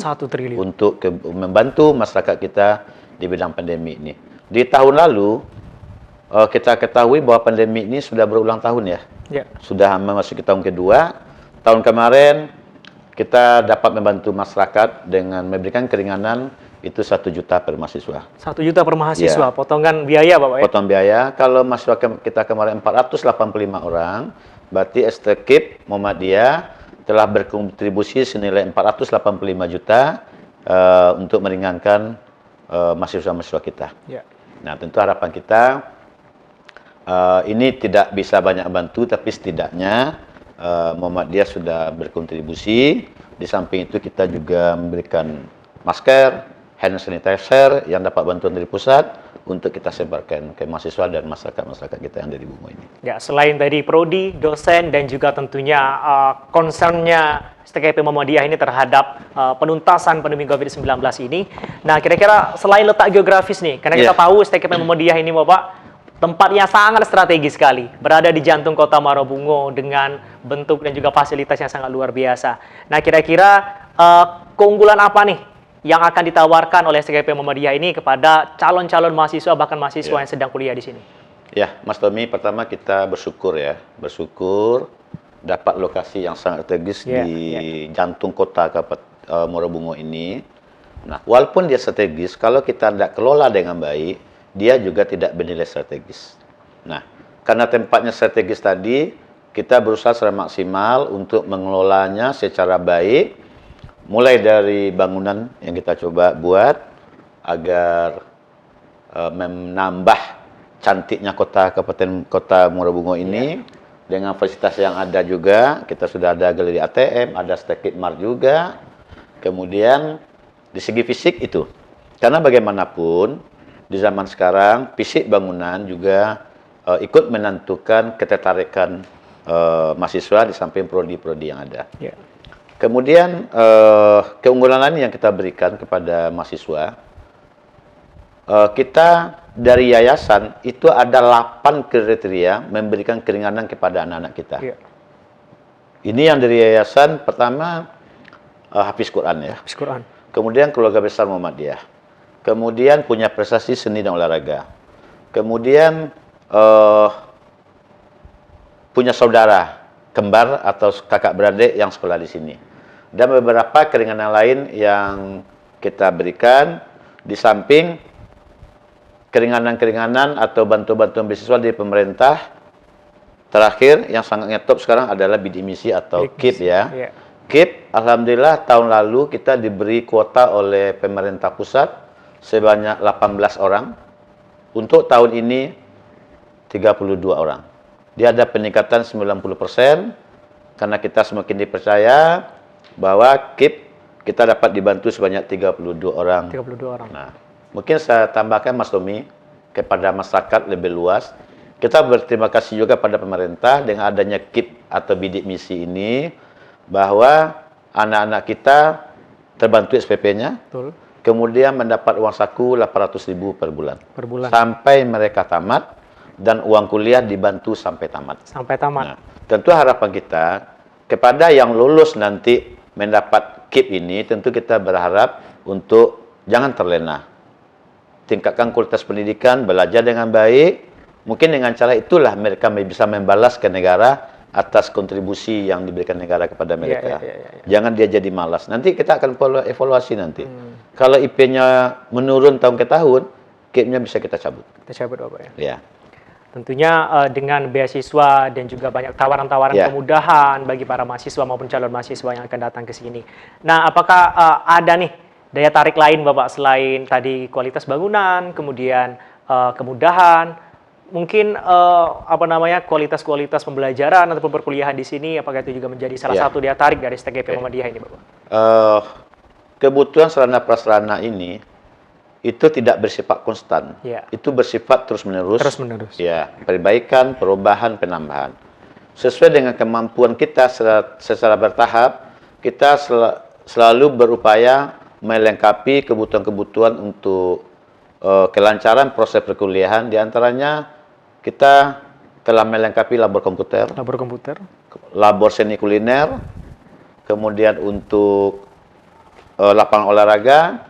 untuk membantu masyarakat kita di bidang pandemi ini. Di tahun lalu kita ketahui bahwa pandemi ini sudah berulang tahun ya, sudah memasuki tahun kedua. Tahun kemarin kita dapat membantu masyarakat dengan memberikan keringanan itu 1 juta per mahasiswa. 1 juta per mahasiswa, potongan biaya Bapak ya? Potong biaya, kalau mahasiswa kita kemarin 485 orang, berarti STKIP Muhammadiyah telah berkontribusi senilai 485 juta untuk meringankan mahasiswa-mahasiswa kita. Yeah. Nah, tentu harapan kita ini tidak bisa banyak bantu, tapi setidaknya Muhammadiyah sudah berkontribusi. Di samping itu kita juga memberikan masker, hand sanitizer yang dapat bantuan dari pusat untuk kita sebarkan ke mahasiswa dan masyarakat-masyarakat kita yang dari Bungo ini. Ya, selain dari prodi, dosen, dan juga tentunya concernnya STKIP Muhammadiyah ini terhadap penuntasan pandemi COVID-19 ini. Nah, kira-kira selain letak geografis nih, karena kita tahu STKIP Muhammadiyah ini Bapak tempatnya sangat strategis sekali, berada di jantung kota Marobungo dengan bentuk dan juga fasilitas yang sangat luar biasa. Nah, kira-kira keunggulan apa nih yang akan ditawarkan oleh STKP Muhammadiyah ini kepada calon-calon mahasiswa, bahkan mahasiswa yang sedang kuliah di sini? Ya, Mas Tommy, pertama kita bersyukur ya, bersyukur dapat lokasi yang sangat strategis di jantung kota Marobungo ini. Nah, walaupun dia strategis, kalau kita tidak kelola dengan baik, dia juga tidak bernilai strategis. Nah, karena tempatnya strategis tadi, kita berusaha secara maksimal untuk mengelolanya secara baik, mulai dari bangunan yang kita coba buat agar menambah cantiknya kota Marobungo ini. Dengan fasilitas yang ada juga, kita sudah ada galeri ATM, ada Stekit Mart juga. Kemudian di segi fisik itu, karena bagaimanapun di zaman sekarang fisik bangunan juga ikut menentukan ketertarikan mahasiswa di samping prodi-prodi yang ada. Kemudian keunggulan lain yang kita berikan kepada mahasiswa, kita dari yayasan itu ada 8 kriteria memberikan keringanan kepada anak-anak kita. Ini yang dari yayasan, pertama Hafiz Quran ya. Hafiz Quran. Kemudian keluarga besar Muhammadiyah. Kemudian punya prestasi seni dan olahraga. Kemudian punya saudara kembar atau kakak beradik yang sekolah di sini. Dan beberapa keringanan lain yang kita berikan di samping keringanan-keringanan atau bantuan-bantuan beasiswa dari pemerintah. Terakhir yang sangat ngetop sekarang adalah bidik misi atau KIP ya. KIP, alhamdulillah tahun lalu kita diberi kuota oleh pemerintah pusat sebanyak 18 orang. Untuk tahun ini 32 orang. Dia ada peningkatan 90% karena kita semakin dipercaya bahwa KIP kita dapat dibantu sebanyak 32 orang. 32 orang. Nah, mungkin saya tambahkan Mas Tommy kepada masyarakat lebih luas. Kita berterima kasih juga pada pemerintah dengan adanya KIP atau bidik misi ini, bahwa anak-anak kita terbantu SPP-nya. Kemudian mendapat uang saku 800.000 per bulan. Sampai mereka tamat, dan uang kuliah dibantu sampai tamat. Nah, tentu harapan kita kepada yang lulus nanti mendapat KIP ini, tentu kita berharap untuk jangan terlena. Tingkatkan kualitas pendidikan, belajar dengan baik. Mungkin dengan cara itulah mereka bisa membalas ke negara atas kontribusi yang diberikan negara kepada mereka. Jangan dia jadi malas. Nanti kita akan evaluasi nanti. Kalau IP-nya menurun tahun ke tahun, KIP-nya bisa kita cabut. Kita cabut Bapak ya? Ya. Tentunya dengan beasiswa dan juga banyak tawaran-tawaran kemudahan bagi para mahasiswa maupun calon mahasiswa yang akan datang ke sini. Nah, apakah ada nih daya tarik lain Bapak selain tadi kualitas bangunan, kemudian kemudahan, mungkin kualitas pembelajaran ataupun perkuliahan di sini, apakah itu juga menjadi salah satu daya tarik dari STKP Muhammadiyah ini Bapak? Kebutuhan sarana prasarana ini itu tidak bersifat konstan, itu bersifat terus-menerus. Ya, perbaikan, perubahan, penambahan. Sesuai dengan kemampuan kita secara bertahap, kita selalu berupaya melengkapi kebutuhan-kebutuhan untuk kelancaran proses perkuliahan. Di antaranya kita telah melengkapi labor komputer, labor seni kuliner, kemudian untuk lapangan olahraga.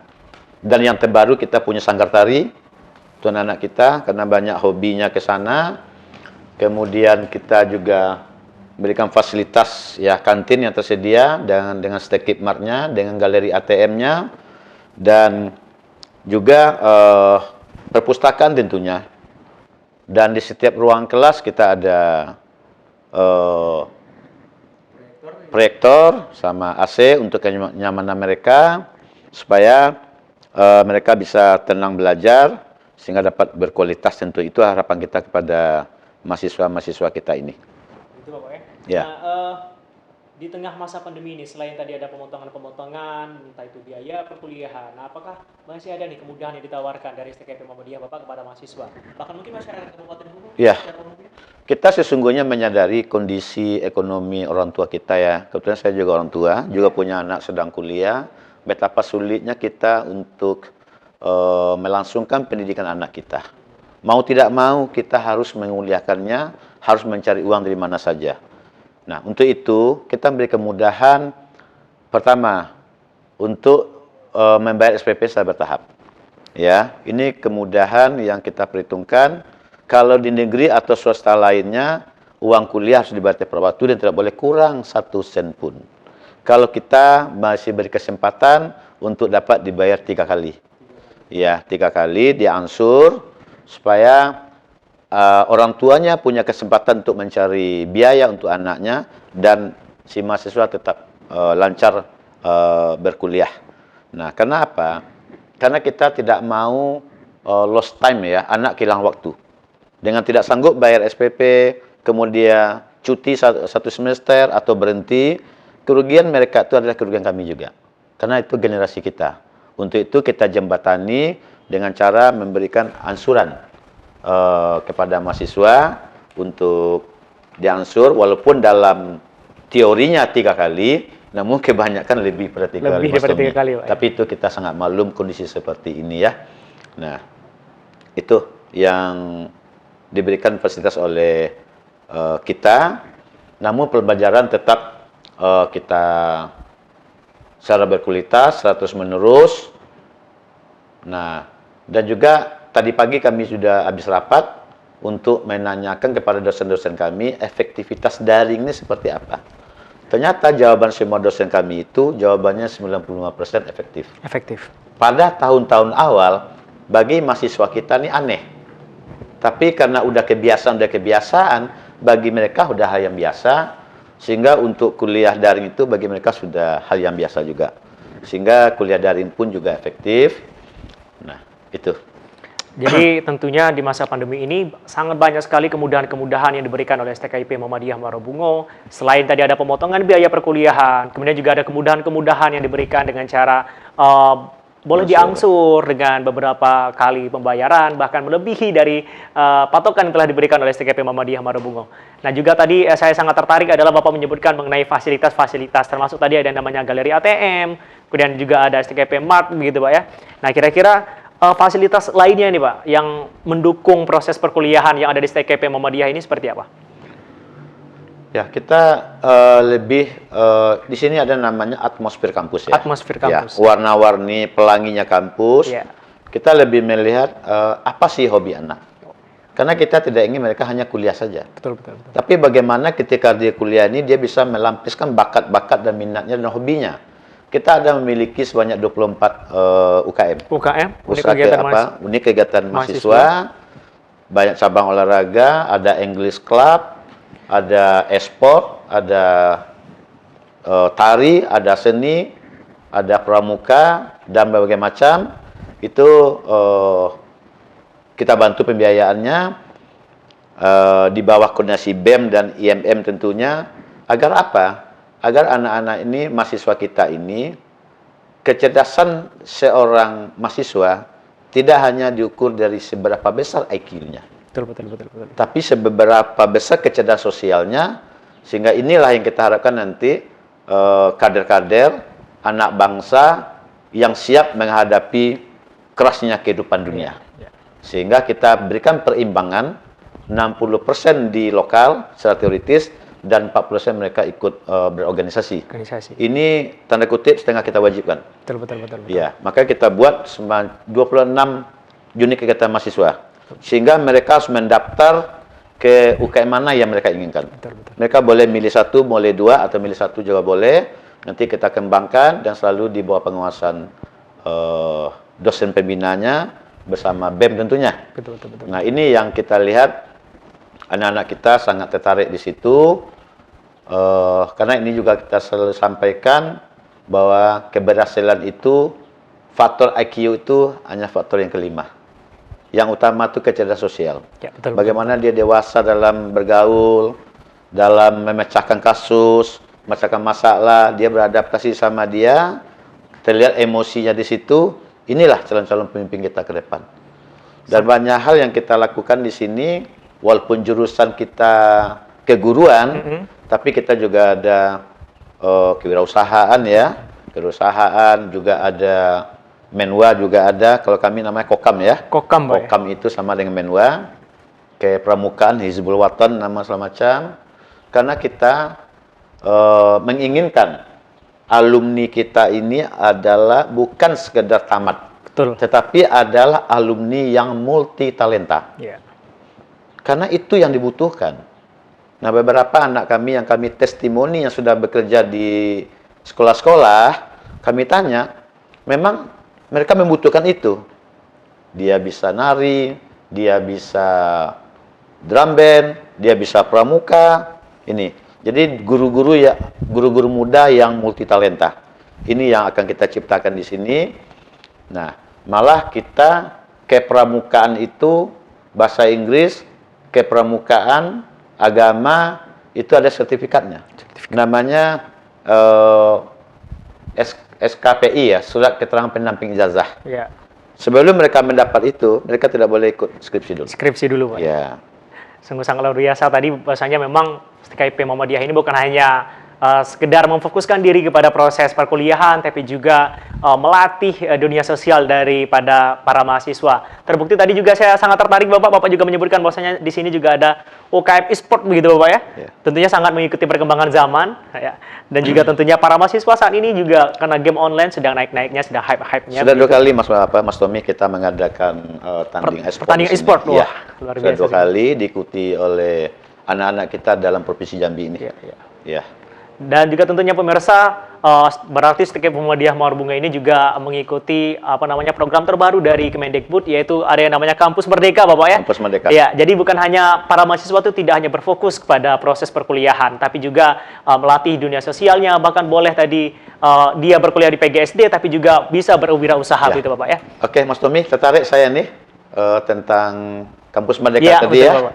Dan yang terbaru kita punya sanggar tari untuk anak-anak kita karena banyak hobinya ke sana. Kemudian kita juga berikan fasilitas kantin yang tersedia dengan Stekit Mart-nya, dengan galeri ATM-nya, dan juga perpustakaan tentunya. Dan di setiap ruang kelas kita ada proyektor sama AC untuk kenyamanan mereka, supaya mereka bisa tenang belajar sehingga dapat berkualitas. Tentu itu harapan kita kepada mahasiswa-mahasiswa kita ini. Itu Bapak ya. Nah, di tengah masa pandemi ini, selain tadi ada pemotongan-pemotongan, entah itu biaya perkuliahan, nah, apakah masih ada nih kemudahan yang ditawarkan dari STKP Muhammadiyah Bapak kepada mahasiswa? Bahkan mungkin masyarakat Kabupaten Bungo? Ya. Kita sesungguhnya menyadari kondisi ekonomi orang tua kita ya. Kebetulan saya juga orang tua, juga punya anak sedang kuliah. Betapa sulitnya kita untuk melangsungkan pendidikan anak kita. mau tidak mau kita harus menguliakannya, harus mencari uang dari mana saja. Nah, untuk itu kita beri kemudahan pertama untuk membayar SPP secara bertahap. Ya, ini kemudahan yang kita perhitungkan. Kalau di negeri atau swasta lainnya, uang kuliah harus dibayar tepat waktu dan tidak boleh kurang 1 sen pun. Kalau kita masih beri kesempatan untuk dapat dibayar 3 kali. Ya, 3 kali diangsur supaya orang tuanya punya kesempatan untuk mencari biaya untuk anaknya dan si mahasiswa tetap lancar berkuliah. Nah, kenapa? Karena kita tidak mau lost time ya, anak kehilangan waktu. Dengan tidak sanggup bayar SPP, kemudian cuti 1 semester atau berhenti, kerugian mereka itu adalah kerugian kami juga. Karena itu generasi kita. Untuk itu kita jembatani dengan cara memberikan ansuran kepada mahasiswa untuk diansur, walaupun dalam teorinya 3 kali, namun kebanyakan lebih pada 3 kali. Lebih daripada 3 kali, Pak. Tapi itu kita sangat maklum kondisi seperti ini ya. Nah, itu yang diberikan fasilitas oleh kita, namun pembelajaran tetap kita secara berkualitas, terus menerus. Nah, dan juga tadi pagi kami sudah habis rapat untuk menanyakan kepada dosen-dosen kami efektivitas daring ini seperti apa. Ternyata jawaban semua dosen kami itu jawabannya 95% efektif. Efektif. Pada tahun-tahun awal bagi mahasiswa kita ini aneh. Tapi karena udah kebiasaan, bagi mereka udah hal yang biasa, sehingga untuk kuliah daring itu bagi mereka sudah hal yang biasa juga. Sehingga kuliah daring pun juga efektif. Nah, itu. Jadi tentunya di masa pandemi ini sangat banyak sekali kemudahan-kemudahan yang diberikan oleh STKIP Muhammadiyah Muara Bungo. Selain tadi ada pemotongan biaya perkuliahan, kemudian juga ada kemudahan-kemudahan yang diberikan dengan cara boleh diangsur dengan beberapa kali pembayaran, bahkan melebihi dari patokan yang telah diberikan oleh STKIP Muhammadiyah Muara Bungo. Nah, juga tadi saya sangat tertarik adalah Bapak menyebutkan mengenai fasilitas-fasilitas, termasuk tadi ada namanya galeri ATM, kemudian juga ada STKIP Mart, begitu Pak ya. Nah, kira-kira fasilitas lainnya nih Pak, yang mendukung proses perkuliahan yang ada di STKIP Muhammadiyah ini seperti apa? Ya, kita lebih di sini ada namanya atmosfer kampus ya. Atmosfer kampus. Ya, warna-warni pelanginya kampus. Ya. Kita lebih melihat apa sih hobi anak. Karena kita tidak ingin mereka hanya kuliah saja. Betul, betul, betul. Tapi bagaimana ketika dia kuliah ini dia bisa melampiaskan bakat-bakat dan minatnya dan hobinya. Kita ada memiliki sebanyak 24 UKM. UKM, unit kegiatan mahasiswa. Banyak cabang olahraga, ada English Club, ada e-sport, ada tari, ada seni, ada pramuka, dan berbagai macam. Itu kita bantu pembiayaannya di bawah koordinasi BEM dan IMM tentunya. Agar apa? Agar anak-anak ini, mahasiswa kita ini, kecerdasan seorang mahasiswa tidak hanya diukur dari seberapa besar IQ-nya. Betul. Tapi seberapa besar kecerdasan sosialnya, sehingga inilah yang kita harapkan nanti kader-kader, anak bangsa yang siap menghadapi kerasnya kehidupan dunia. Sehingga kita berikan perimbangan 60% di lokal secara teoritis, dan 40% mereka ikut berorganisasi. Ini tanda kutip setengah kita wajibkan. Betul. Ya, maka kita buat 26 unit kegiatan mahasiswa. Sehingga mereka harus mendaftar ke UKM mana yang mereka inginkan. Betul. Mereka boleh milih 1, boleh 2, atau milih 1 juga boleh. Nanti kita kembangkan dan selalu di bawah pengawasan dosen pembinanya bersama BEM tentunya. Betul. Nah, ini yang kita lihat. Anak-anak kita sangat tertarik di situ, karena ini juga kita selalu sampaikan bahwa keberhasilan itu, faktor IQ itu hanya faktor yang kelima. Yang utama itu kecerdasan sosial. Ya, betul. Bagaimana dia dewasa dalam bergaul, dalam memecahkan kasus, memecahkan masalah, dia beradaptasi sama dia, terlihat emosinya di situ. Inilah calon-calon pemimpin kita ke depan. Dan banyak hal yang kita lakukan di sini. Walaupun jurusan kita keguruan, tapi kita juga ada kewirausahaan ya. Kewirausahaan juga ada Menwa juga ada. Kalau kami namanya Kokam ya. Kokam, Pak. Kokam itu sama dengan Menwa. Kayak Pramukaan, Hizbul Watan, nama segala macam. Karena kita menginginkan alumni kita ini adalah bukan sekedar tamat. Betul. Tetapi adalah alumni yang multi talenta. Yeah. Karena itu yang dibutuhkan. Nah, beberapa anak kami yang kami testimoni yang sudah bekerja di sekolah-sekolah, kami tanya, memang mereka membutuhkan itu. Dia bisa nari, dia bisa drum band, dia bisa pramuka. Ini. Jadi guru-guru muda yang multi talenta. Ini yang akan kita ciptakan di sini. Nah, malah kita kepramukaan itu bahasa Inggris, kepramukaan agama itu ada sertifikatnya. Namanya SKPI ya, Surat Keterangan Pendamping Ijazah. Ya. Sebelum mereka mendapat itu, mereka tidak boleh ikut skripsi dulu. Skripsi dulu, Pak. Ya. Sungguh sangat luar biasa. Tadi bahasanya memang KIP Muhammadiyah ini bukan hanya sekedar memfokuskan diri kepada proses perkuliahan, tapi juga melatih dunia sosial daripada para mahasiswa. Terbukti tadi juga saya sangat tertarik, Bapak juga menyebutkan bahwasanya di sini juga ada UKM e-sport begitu, Bapak ya. Yeah. Tentunya sangat mengikuti perkembangan zaman ya. Dan juga tentunya para mahasiswa saat ini juga karena game online sedang naik-naiknya, sedang hype-hype-nya. Sudah 2 kali Mas Tommy kita mengadakan pertandingan e-sport. Ya. Luar biasa. Sudah 2 kali diikuti oleh anak-anak kita dalam Provinsi Jambi ini. Ya. Dan juga tentunya pemirsa, berarti KIP Muhammadiyah Mawar Bunga ini juga mengikuti program terbaru dari Kemendikbud, yaitu ada yang namanya Kampus Merdeka, Bapak ya. Kampus Merdeka. Ya, jadi bukan hanya para mahasiswa itu tidak hanya berfokus kepada proses perkuliahan, tapi juga melatih dunia sosialnya, bahkan boleh tadi dia berkuliah di PGSD, tapi juga bisa berwirausaha gitu, Bapak ya. Oke, Mas Tommy, tertarik saya nih tentang Kampus Merdeka tadi betul, ya. Bapak.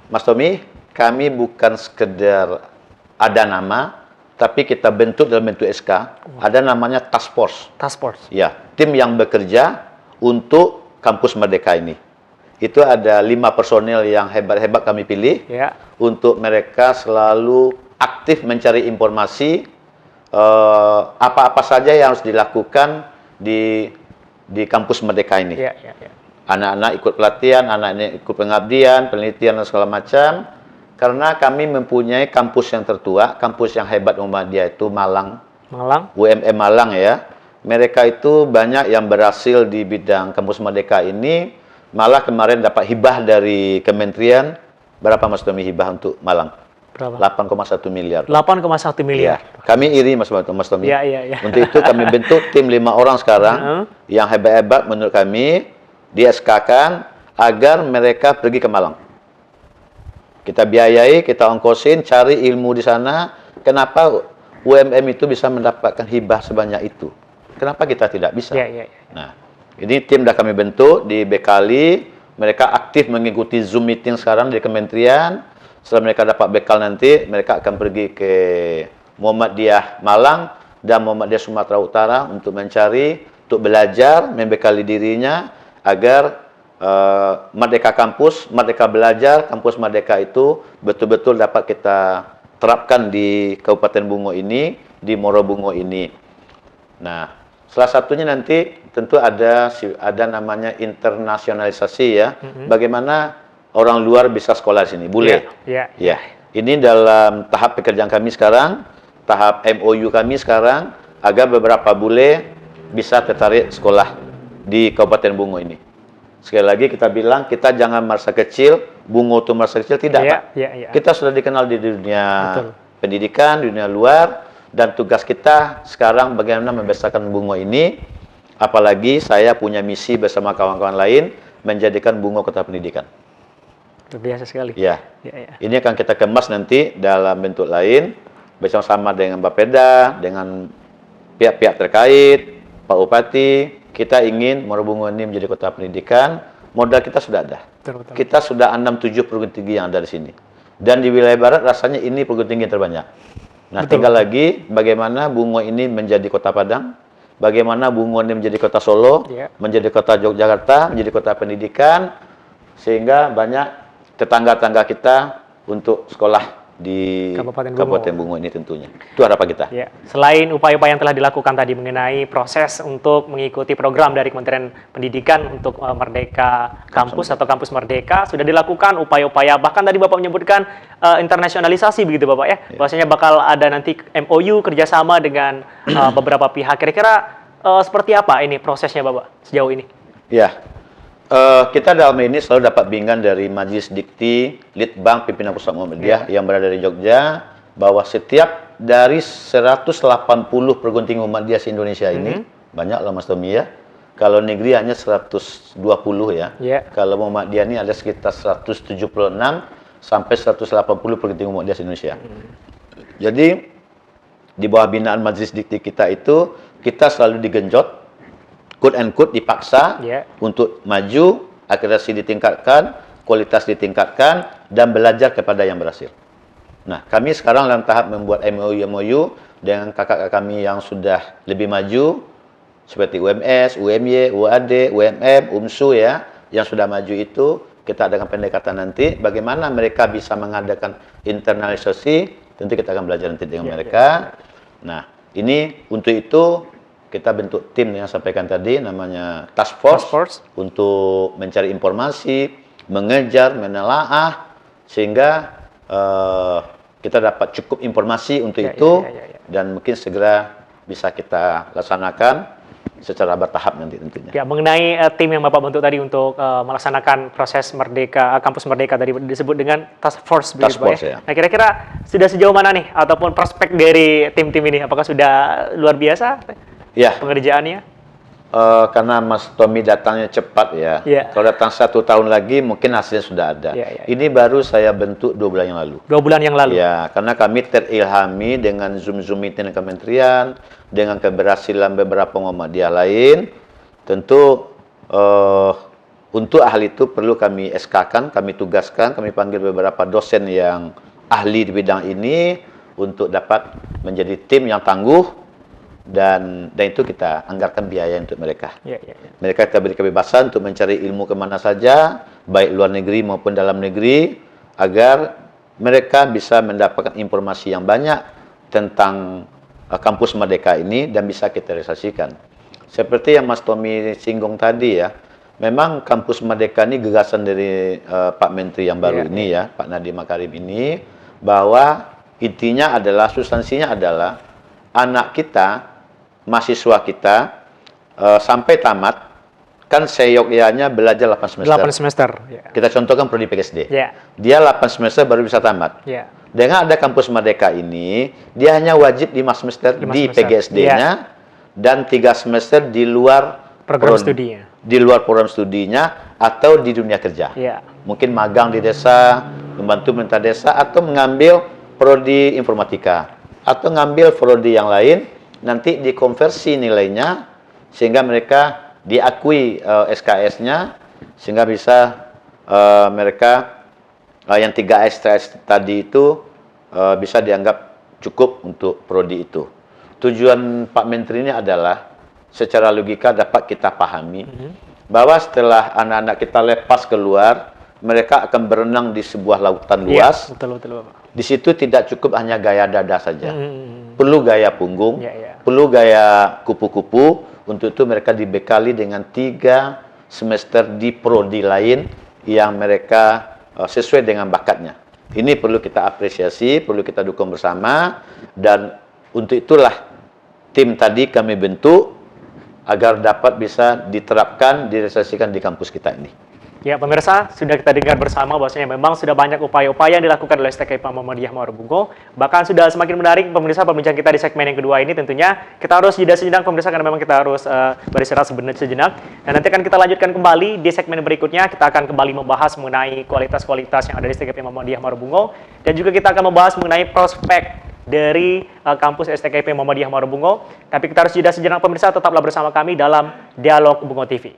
Mas Tommy, kami bukan sekedar ada nama, tapi kita bentuk dalam bentuk SK, ada namanya Task Force. Task Force. Ya, tim yang bekerja untuk Kampus Merdeka ini. Itu ada 5 personil yang hebat-hebat kami pilih, untuk mereka selalu aktif mencari informasi apa-apa saja yang harus dilakukan di Kampus Merdeka ini. Anak-anak ikut pelatihan, anak-anak ikut pengabdian, penelitian dan segala macam. Karena kami mempunyai kampus yang tertua, kampus yang hebat Muhammadiyah itu Malang, UMM Malang ya. Mereka itu banyak yang berhasil di bidang Kampus Merdeka ini. Malah kemarin dapat hibah dari kementerian. Berapa Mas Tommy hibah untuk Malang? Berapa? 8,1 miliar. 8,1 miliar. Ya. Kami iri Mas Tommy. Ya. Untuk itu kami bentuk tim 5 orang sekarang yang hebat-hebat menurut kami, di SK-kan agar mereka pergi ke Malang. Kita biayai, kita ongkosin, cari ilmu di sana. Kenapa UMM itu bisa mendapatkan hibah sebanyak itu? Kenapa kita tidak bisa? Nah, ini tim dah kami bentuk, dibekali. Mereka aktif mengikuti Zoom meeting sekarang di kementerian. Setelah mereka dapat bekal nanti, mereka akan pergi ke Muhammadiyah Malang dan Muhammadiyah Sumatera Utara untuk mencari, untuk belajar, membekali dirinya agar Merdeka Kampus, Merdeka Belajar, Kampus Merdeka itu betul-betul dapat kita terapkan di Kabupaten Bungo ini, di Muaro Bungo ini. Nah, salah satunya nanti tentu ada namanya internasionalisasi ya. Bagaimana orang luar bisa sekolah di sini? Boleh. Ya. Ini dalam tahap pekerjaan kami sekarang, tahap MOU kami sekarang, agar beberapa bule bisa tertarik sekolah di Kabupaten Bungo ini. Sekali lagi kita bilang, kita jangan merasa kecil, Bungo itu merasa kecil, tidak Pak. Kita sudah dikenal di dunia pendidikan, dunia luar, dan tugas kita sekarang bagaimana membesarkan Bungo ini, apalagi saya punya misi bersama kawan-kawan lain, menjadikan Bungo kota pendidikan. Biasa sekali. Ya. Ini akan kita kemas nanti dalam bentuk lain, bersama-sama dengan Bapeda, dengan pihak-pihak terkait, Pak Bupati. Kita ingin Muaro Bungo ini menjadi kota pendidikan. Modal kita sudah ada. Betul. Kita sudah 6-7 perguruan tinggi yang ada di sini. Dan di wilayah barat rasanya ini perguruan tinggi yang terbanyak. Nah, tinggal lagi bagaimana Bungo ini menjadi kota Padang, bagaimana Bungo ini menjadi kota Solo, menjadi kota Yogyakarta, menjadi kota pendidikan, sehingga banyak tetangga-tetangga kita untuk sekolah di Kabupaten Bungo ini tentunya. Itu harapan kita. Ya. Selain upaya-upaya yang telah dilakukan tadi mengenai proses untuk mengikuti program dari Kementerian Pendidikan untuk Merdeka Kampus atau Kampus Merdeka, sudah dilakukan upaya-upaya, bahkan tadi Bapak menyebutkan internasionalisasi begitu Bapak ya. Bahwasanya bakal ada nanti MOU kerjasama dengan beberapa pihak. Kira-kira seperti apa ini prosesnya Bapak sejauh ini? Ya. Kita dalam ini selalu dapat bimbingan dari Majelis Dikti Litbang Pimpinan Pusat Muhammadiyah yang berada di Jogja, bahwa setiap dari 180 perguruan tinggi Muhammadiyah di Indonesia ini, banyak lah Mas Tommy ya. Kalau negeri hanya 120 ya. Kalau Muhammadiyah ini ada sekitar 176 sampai 180 perguruan tinggi Muhammadiyah di Indonesia. Jadi di bawah binaan Majelis Dikti kita itu, kita selalu digenjot, quote and quote dipaksa untuk maju, akreditasi ditingkatkan, kualitas ditingkatkan, dan belajar kepada yang berhasil. Nah, kami sekarang dalam tahap membuat MOU dengan kakak-kakak kami yang sudah lebih maju, seperti UMS, UMY, UAD, UMM, UMSU ya, yang sudah maju itu, kita adakan pendekatan nanti, bagaimana mereka bisa mengadakan internalisasi, tentu kita akan belajar nanti dengan mereka. Nah, ini untuk itu, kita bentuk tim yang sampaikan tadi, namanya Task Force, untuk mencari informasi, mengejar, menelaah, sehingga kita dapat cukup informasi untuk itu, dan mungkin segera bisa kita laksanakan secara bertahap nanti tentunya. Ya, mengenai tim yang Bapak bentuk tadi untuk melaksanakan proses Merdeka, Kampus Merdeka tadi disebut dengan Task Force. Task Force ya. Nah, kira-kira sudah sejauh mana nih, ataupun prospek dari tim-tim ini? Apakah sudah luar biasa? Ya, pengerjaannya? Karena Mas Tommy datangnya cepat ya. Kalau datang 1 tahun lagi mungkin hasilnya sudah ada. Ini baru saya bentuk 2 bulan yang lalu. 2 bulan yang lalu? Ya, karena kami terilhami dengan Zoom meeting kementerian, dengan keberhasilan beberapa Muhammadiyah lain. Tentu untuk ahli itu perlu kami SK-kan, kami tugaskan, kami panggil beberapa dosen yang ahli di bidang ini untuk dapat menjadi tim yang tangguh. Dan itu kita anggarkan biaya untuk mereka. Mereka kita beri kebebasan untuk mencari ilmu kemana saja, baik luar negeri maupun dalam negeri, agar mereka bisa mendapatkan informasi yang banyak tentang kampus Merdeka ini dan bisa kita realisasikan. Seperti yang Mas Tommy singgung tadi ya, memang kampus Merdeka ini gagasan dari Pak Menteri yang baru ini ya, Pak Nadiem Makarim ini, bahwa intinya adalah, substansinya adalah anak kita, mahasiswa kita sampai tamat, kan seyogyanya belajar 8 semester. 8 semester. Kita contohkan prodi PGSD. Dia 8 semester baru bisa tamat. Dengan ada kampus Merdeka ini, dia hanya wajib 5 semester di PGSD-nya dan 3 semester di luar program studinya. Di luar program studinya atau di dunia kerja. Mungkin magang di desa, membantu pemerintah desa, atau mengambil prodi informatika atau ngambil prodi yang lain. Nanti dikonversi nilainya sehingga mereka diakui SKS-nya, sehingga bisa mereka yang 3 STS tadi itu bisa dianggap cukup untuk prodi itu. Tujuan Pak Menteri ini adalah secara logika dapat kita pahami bahwa setelah anak-anak kita lepas keluar, mereka akan berenang di sebuah lautan luas. Betul, Bapak. Di situ tidak cukup hanya gaya dada saja. Perlu gaya punggung, perlu gaya kupu-kupu. Untuk itu mereka dibekali dengan 3 semester di prodi lain yang mereka sesuai dengan bakatnya. Ini perlu kita apresiasi, perlu kita dukung bersama, dan untuk itulah tim tadi kami bentuk agar dapat bisa diterapkan, direalisasikan di kampus kita ini. Ya, pemirsa, sudah kita dengar bersama bahwasanya memang sudah banyak upaya-upaya yang dilakukan oleh STKIP Muhammadiyah Muara Bungo. Bahkan sudah semakin menarik pemirsa pembincang kita di segmen yang kedua ini. Tentunya kita harus jeda sejenak pemirsa, karena memang kita harus beristirahat sejenak. Dan nanti akan kita lanjutkan kembali di segmen berikutnya. Kita akan kembali membahas mengenai kualitas-kualitas yang ada di STKIP Muhammadiyah Muara Bungo. Dan juga kita akan membahas mengenai prospek dari kampus STKIP Muhammadiyah Muara Bungo. Tapi kita harus jeda sejenak pemirsa, tetaplah bersama kami dalam Dialog Bungo TV.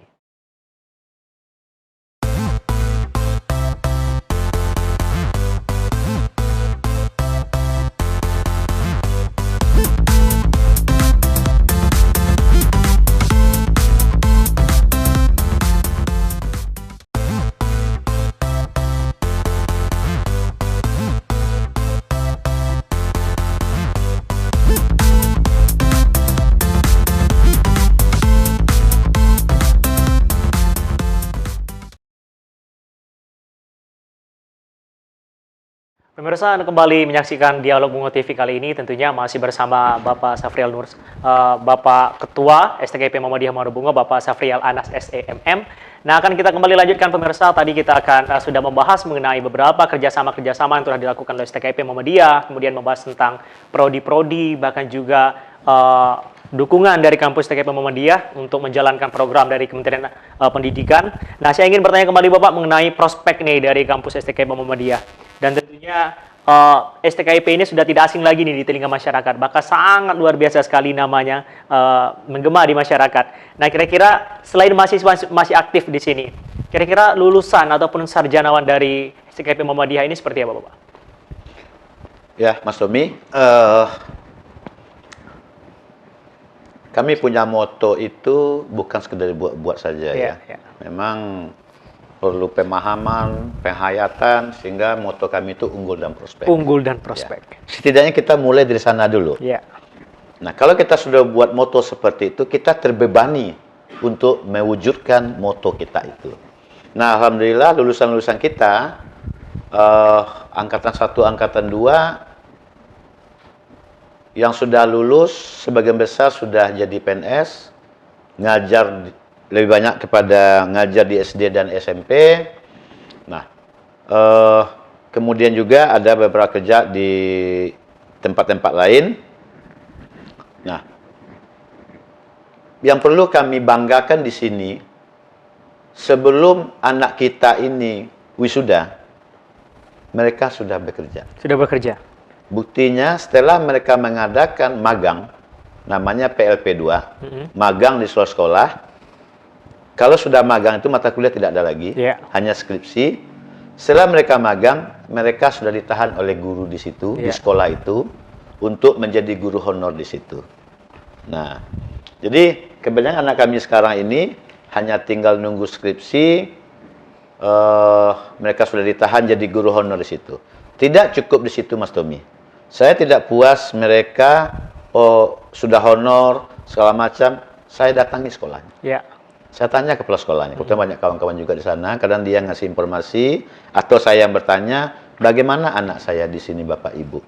Pemirsa, Anda kembali menyaksikan Dialog Bungo TV kali ini, tentunya masih bersama Bapak Safrial Nur, Bapak Ketua STKIP Muhammadiyah Marubungo, Bapak Safrial Anas SEMM. Nah, akan kita kembali lanjutkan pemirsa. Tadi kita akan sudah membahas mengenai beberapa kerjasama-kerjasama yang telah dilakukan oleh STKIP Muhammadiyah, kemudian membahas tentang prodi-prodi, bahkan juga dukungan dari kampus STKIP Muhammadiyah untuk menjalankan program dari Kementerian Pendidikan. Nah, saya ingin bertanya kembali Bapak mengenai prospek nih dari kampus STKIP Muhammadiyah. Dan tentunya STKIP ini sudah tidak asing lagi nih di telinga masyarakat, bahkan sangat luar biasa sekali namanya menggema di masyarakat. Nah, kira-kira selain masih aktif di sini, kira-kira lulusan ataupun sarjanawan dari STKIP Muhammadiyah ini seperti apa, Bapak? Ya, Mas Tommy, kami punya moto itu bukan sekedar buat-buat saja ya. Memang perlu pemahaman, penghayatan, sehingga moto kami itu unggul dan prospek. Unggul dan prospek. Ya. Setidaknya kita mulai dari sana dulu. Ya. Nah, kalau kita sudah buat moto seperti itu, kita terbebani untuk mewujudkan moto kita itu. Nah, alhamdulillah lulusan-lulusan kita, angkatan 1, angkatan 2, yang sudah lulus, sebagian besar sudah jadi PNS, ngajar lebih banyak kepada ngajar di SD dan SMP. Nah, kemudian juga ada beberapa kerja di tempat-tempat lain. Nah, yang perlu kami banggakan di sini, sebelum anak kita ini wisuda, mereka sudah bekerja. Sudah bekerja. Buktinya setelah mereka mengadakan magang, namanya PLP2, magang di seluruh sekolah. Kalau sudah magang itu mata kuliah tidak ada lagi, hanya skripsi. Setelah mereka magang, mereka sudah ditahan oleh guru di situ, di sekolah itu, untuk menjadi guru honor di situ. Nah, jadi kebanyakan anak kami sekarang ini hanya tinggal nunggu skripsi, mereka sudah ditahan jadi guru honor di situ. Tidak cukup di situ, Mas Tommy. Saya tidak puas mereka, sudah honor, segala macam, saya datangi sekolahnya. Saya tanya kepala sekolahnya, kebetulan banyak kawan-kawan juga di sana, kadang dia ngasih informasi, atau saya yang bertanya, bagaimana anak saya di sini Bapak Ibu?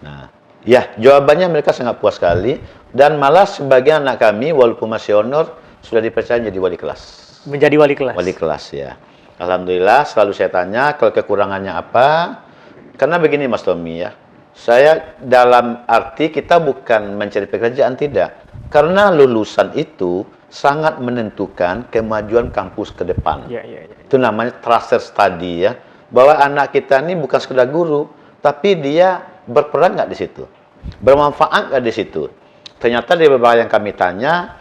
Nah, ya jawabannya mereka sangat puas sekali, dan malah sebagian anak kami, walaupun masih honor, sudah dipercaya jadi wali kelas. Menjadi wali kelas? Wali kelas, ya. Alhamdulillah, selalu saya tanya, kalau kekurangannya apa? Karena begini Mas Tommy ya, saya dalam arti kita bukan mencari pekerjaan, tidak. Karena lulusan itu sangat menentukan kemajuan kampus ke depan. Itu namanya trusted study ya. Bahwa anak kita ini bukan sekedar guru, tapi dia berperan nggak di situ, bermanfaat nggak di situ. Ternyata dari beberapa yang kami tanya,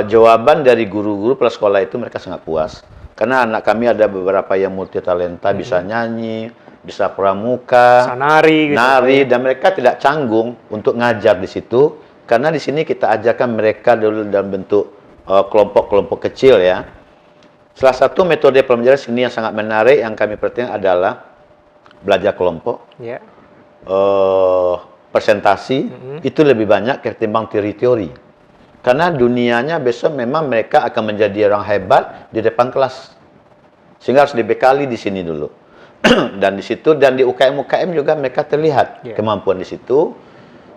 jawaban dari guru-guru plus sekolah itu mereka sangat puas. Karena anak kami ada beberapa yang multi talenta, bisa nyanyi, bisa pramuka, bisa nari, gitu, dan mereka tidak canggung untuk ngajar di situ. Karena di sini kita ajarkan mereka dulu dalam bentuk kelompok-kelompok kecil ya. Salah satu metode pembelajaran sini yang sangat menarik yang kami perhatikan adalah belajar kelompok, presentasi, itu lebih banyak ketimbang teori-teori. Karena dunianya besok memang mereka akan menjadi orang hebat di depan kelas. Sehingga harus dibekali di sini dulu. Dan di situ, dan di UKM-UKM juga mereka terlihat kemampuan di situ.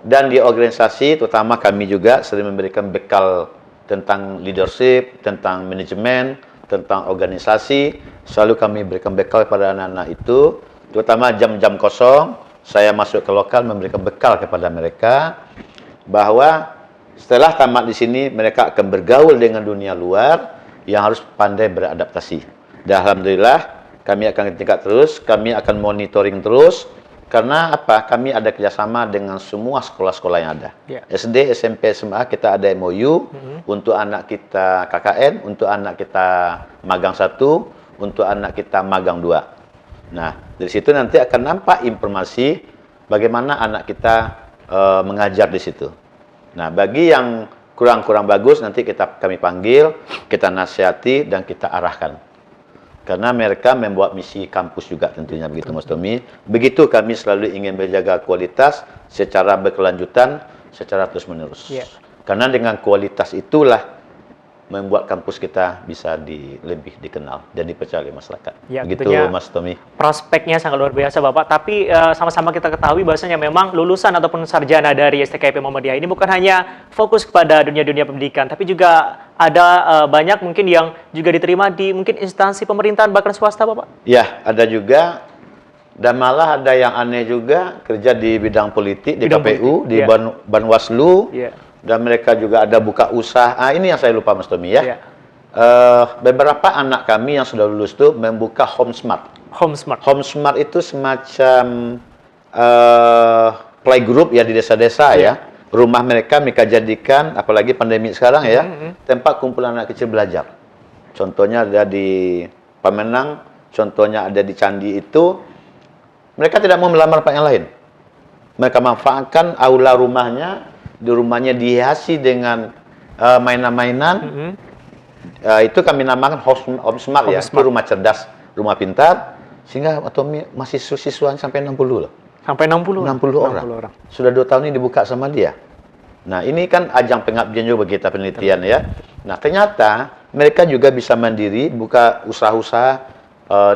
Dan di organisasi, terutama kami juga sering memberikan bekal tentang leadership, tentang manajemen, tentang organisasi. Selalu kami berikan bekal kepada anak-anak itu, terutama jam-jam kosong, saya masuk ke lokal memberikan bekal kepada mereka, bahwa setelah tamat di sini, mereka akan bergaul dengan dunia luar yang harus pandai beradaptasi. Dan alhamdulillah, kami akan tingkat terus, kami akan monitoring terus. Karena apa? Kami ada kerjasama dengan semua sekolah-sekolah yang ada. SD, SMP, SMA kita ada MOU untuk anak kita KKN, untuk anak kita magang 1, untuk anak kita magang 2. Nah, dari situ nanti akan nampak informasi bagaimana anak kita mengajar di situ. Nah, bagi yang kurang-kurang bagus nanti kami panggil, kita nasihati dan kita arahkan. Karena mereka membuat misi kampus juga tentunya begitu Mas Tommy. Begitu kami selalu ingin menjaga kualitas secara berkelanjutan, secara terus-menerus. Karena dengan kualitas itulah membuat kampus kita bisa lebih dikenal dan dipercaya oleh masyarakat. Ya, Begitu Mas Tommy. Prospeknya sangat luar biasa Bapak, tapi sama-sama kita ketahui bahwasanya memang lulusan ataupun sarjana dari STKIP Muhammadiyah ini bukan hanya fokus kepada dunia-dunia pendidikan, tapi juga ada banyak mungkin yang juga diterima di mungkin instansi pemerintahan bahkan swasta Bapak. Ya, ada juga, dan malah ada yang aneh juga kerja di bidang politik, di KPU, di Banwaslu. Dan mereka juga ada buka usaha. Ini yang saya lupa Mas Tommy ya. Beberapa anak kami yang sudah lulus itu membuka HomeSmart. HomeSmart itu semacam playgroup ya di desa-desa ya. Rumah mereka jadikan, apalagi pandemi sekarang ya, tempat kumpulan anak kecil belajar. Contohnya ada di Pemenang, contohnya ada di Candi itu. Mereka tidak mau melamar tempat yang lain. Mereka manfaatkan aula rumahnya. Di rumahnya dihiasi dengan mainan-mainan. Itu kami namakan HomeSmart ya. Itu rumah cerdas, rumah pintar. Sehingga masih siswanya sampai 60 loh. Sampai 60 orang. Sudah 2 tahun ini dibuka sama dia. Nah, ini kan ajang pengabdian juga bagi kita penelitian ya. Nah, ternyata mereka juga bisa mandiri, buka usaha-usaha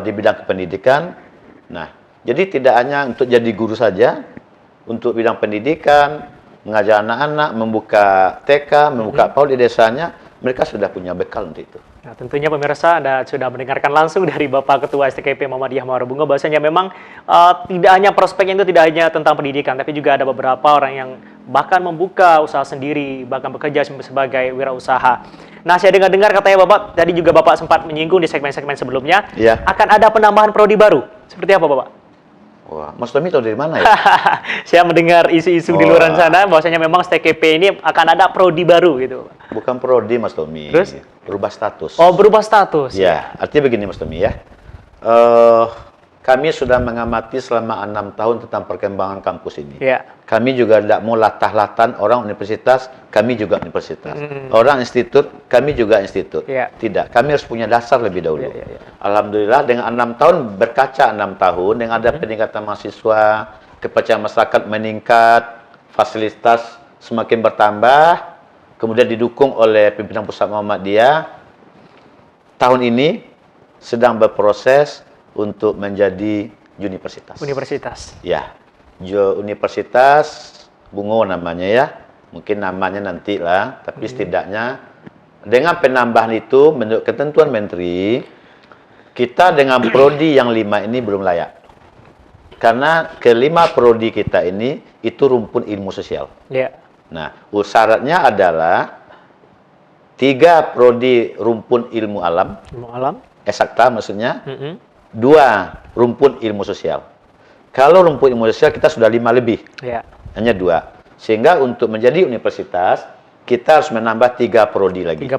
di bidang kependidikan. Nah, jadi tidak hanya untuk jadi guru saja, untuk bidang pendidikan, mengajar anak-anak, membuka TK, membuka PAUD di desanya, mereka sudah punya bekal untuk itu. Nah, tentunya pemirsa Anda sudah mendengarkan langsung dari Bapak Ketua STKIP Muhammadiyah Muara Bungo, bahwasanya memang tidak hanya prospeknya itu tidak hanya tentang pendidikan, tapi juga ada beberapa orang yang bahkan membuka usaha sendiri, bahkan bekerja sebagai wirausaha. Nah, saya dengar-dengar katanya Bapak, tadi juga Bapak sempat menyinggung di segmen-segmen sebelumnya, akan ada penambahan prodi baru. Seperti apa Bapak? Wah, Mas Tommy tahu dari mana ya? Saya mendengar isu-isu di luar sana bahwasanya memang STKIP ini akan ada prodi baru gitu. Bukan prodi Mas Tommy. Terus? Berubah status. Oh, berubah status. Ya, artinya begini Mas Tommy ya. Kami sudah mengamati selama 6 tahun tentang perkembangan kampus ini. Kami juga tidak mau latah-latahan orang universitas, kami juga universitas. Orang institut, kami juga institut. Tidak, kami harus punya dasar lebih dahulu. Alhamdulillah dengan 6 tahun, berkaca 6 tahun, dengan ada peningkatan mahasiswa, kepercayaan masyarakat meningkat, fasilitas semakin bertambah, kemudian didukung oleh pimpinan pusat Muhammadiyah, tahun ini sedang berproses untuk menjadi universitas. Ya, Universitas Bungo namanya ya. Mungkin namanya nanti lah, tapi setidaknya dengan penambahan itu menurut ketentuan Menteri, kita dengan prodi yang 5 ini belum layak. Karena ke-5 prodi kita ini itu rumpun ilmu sosial. Nah, syaratnya adalah 3 prodi rumpun ilmu alam. Eksakta maksudnya. 2 rumpun ilmu sosial. Kalau rumpun ilmu sosial kita sudah 5 lebih. Hanya 2. Sehingga untuk menjadi universitas kita harus menambah 3 prodi lagi. 3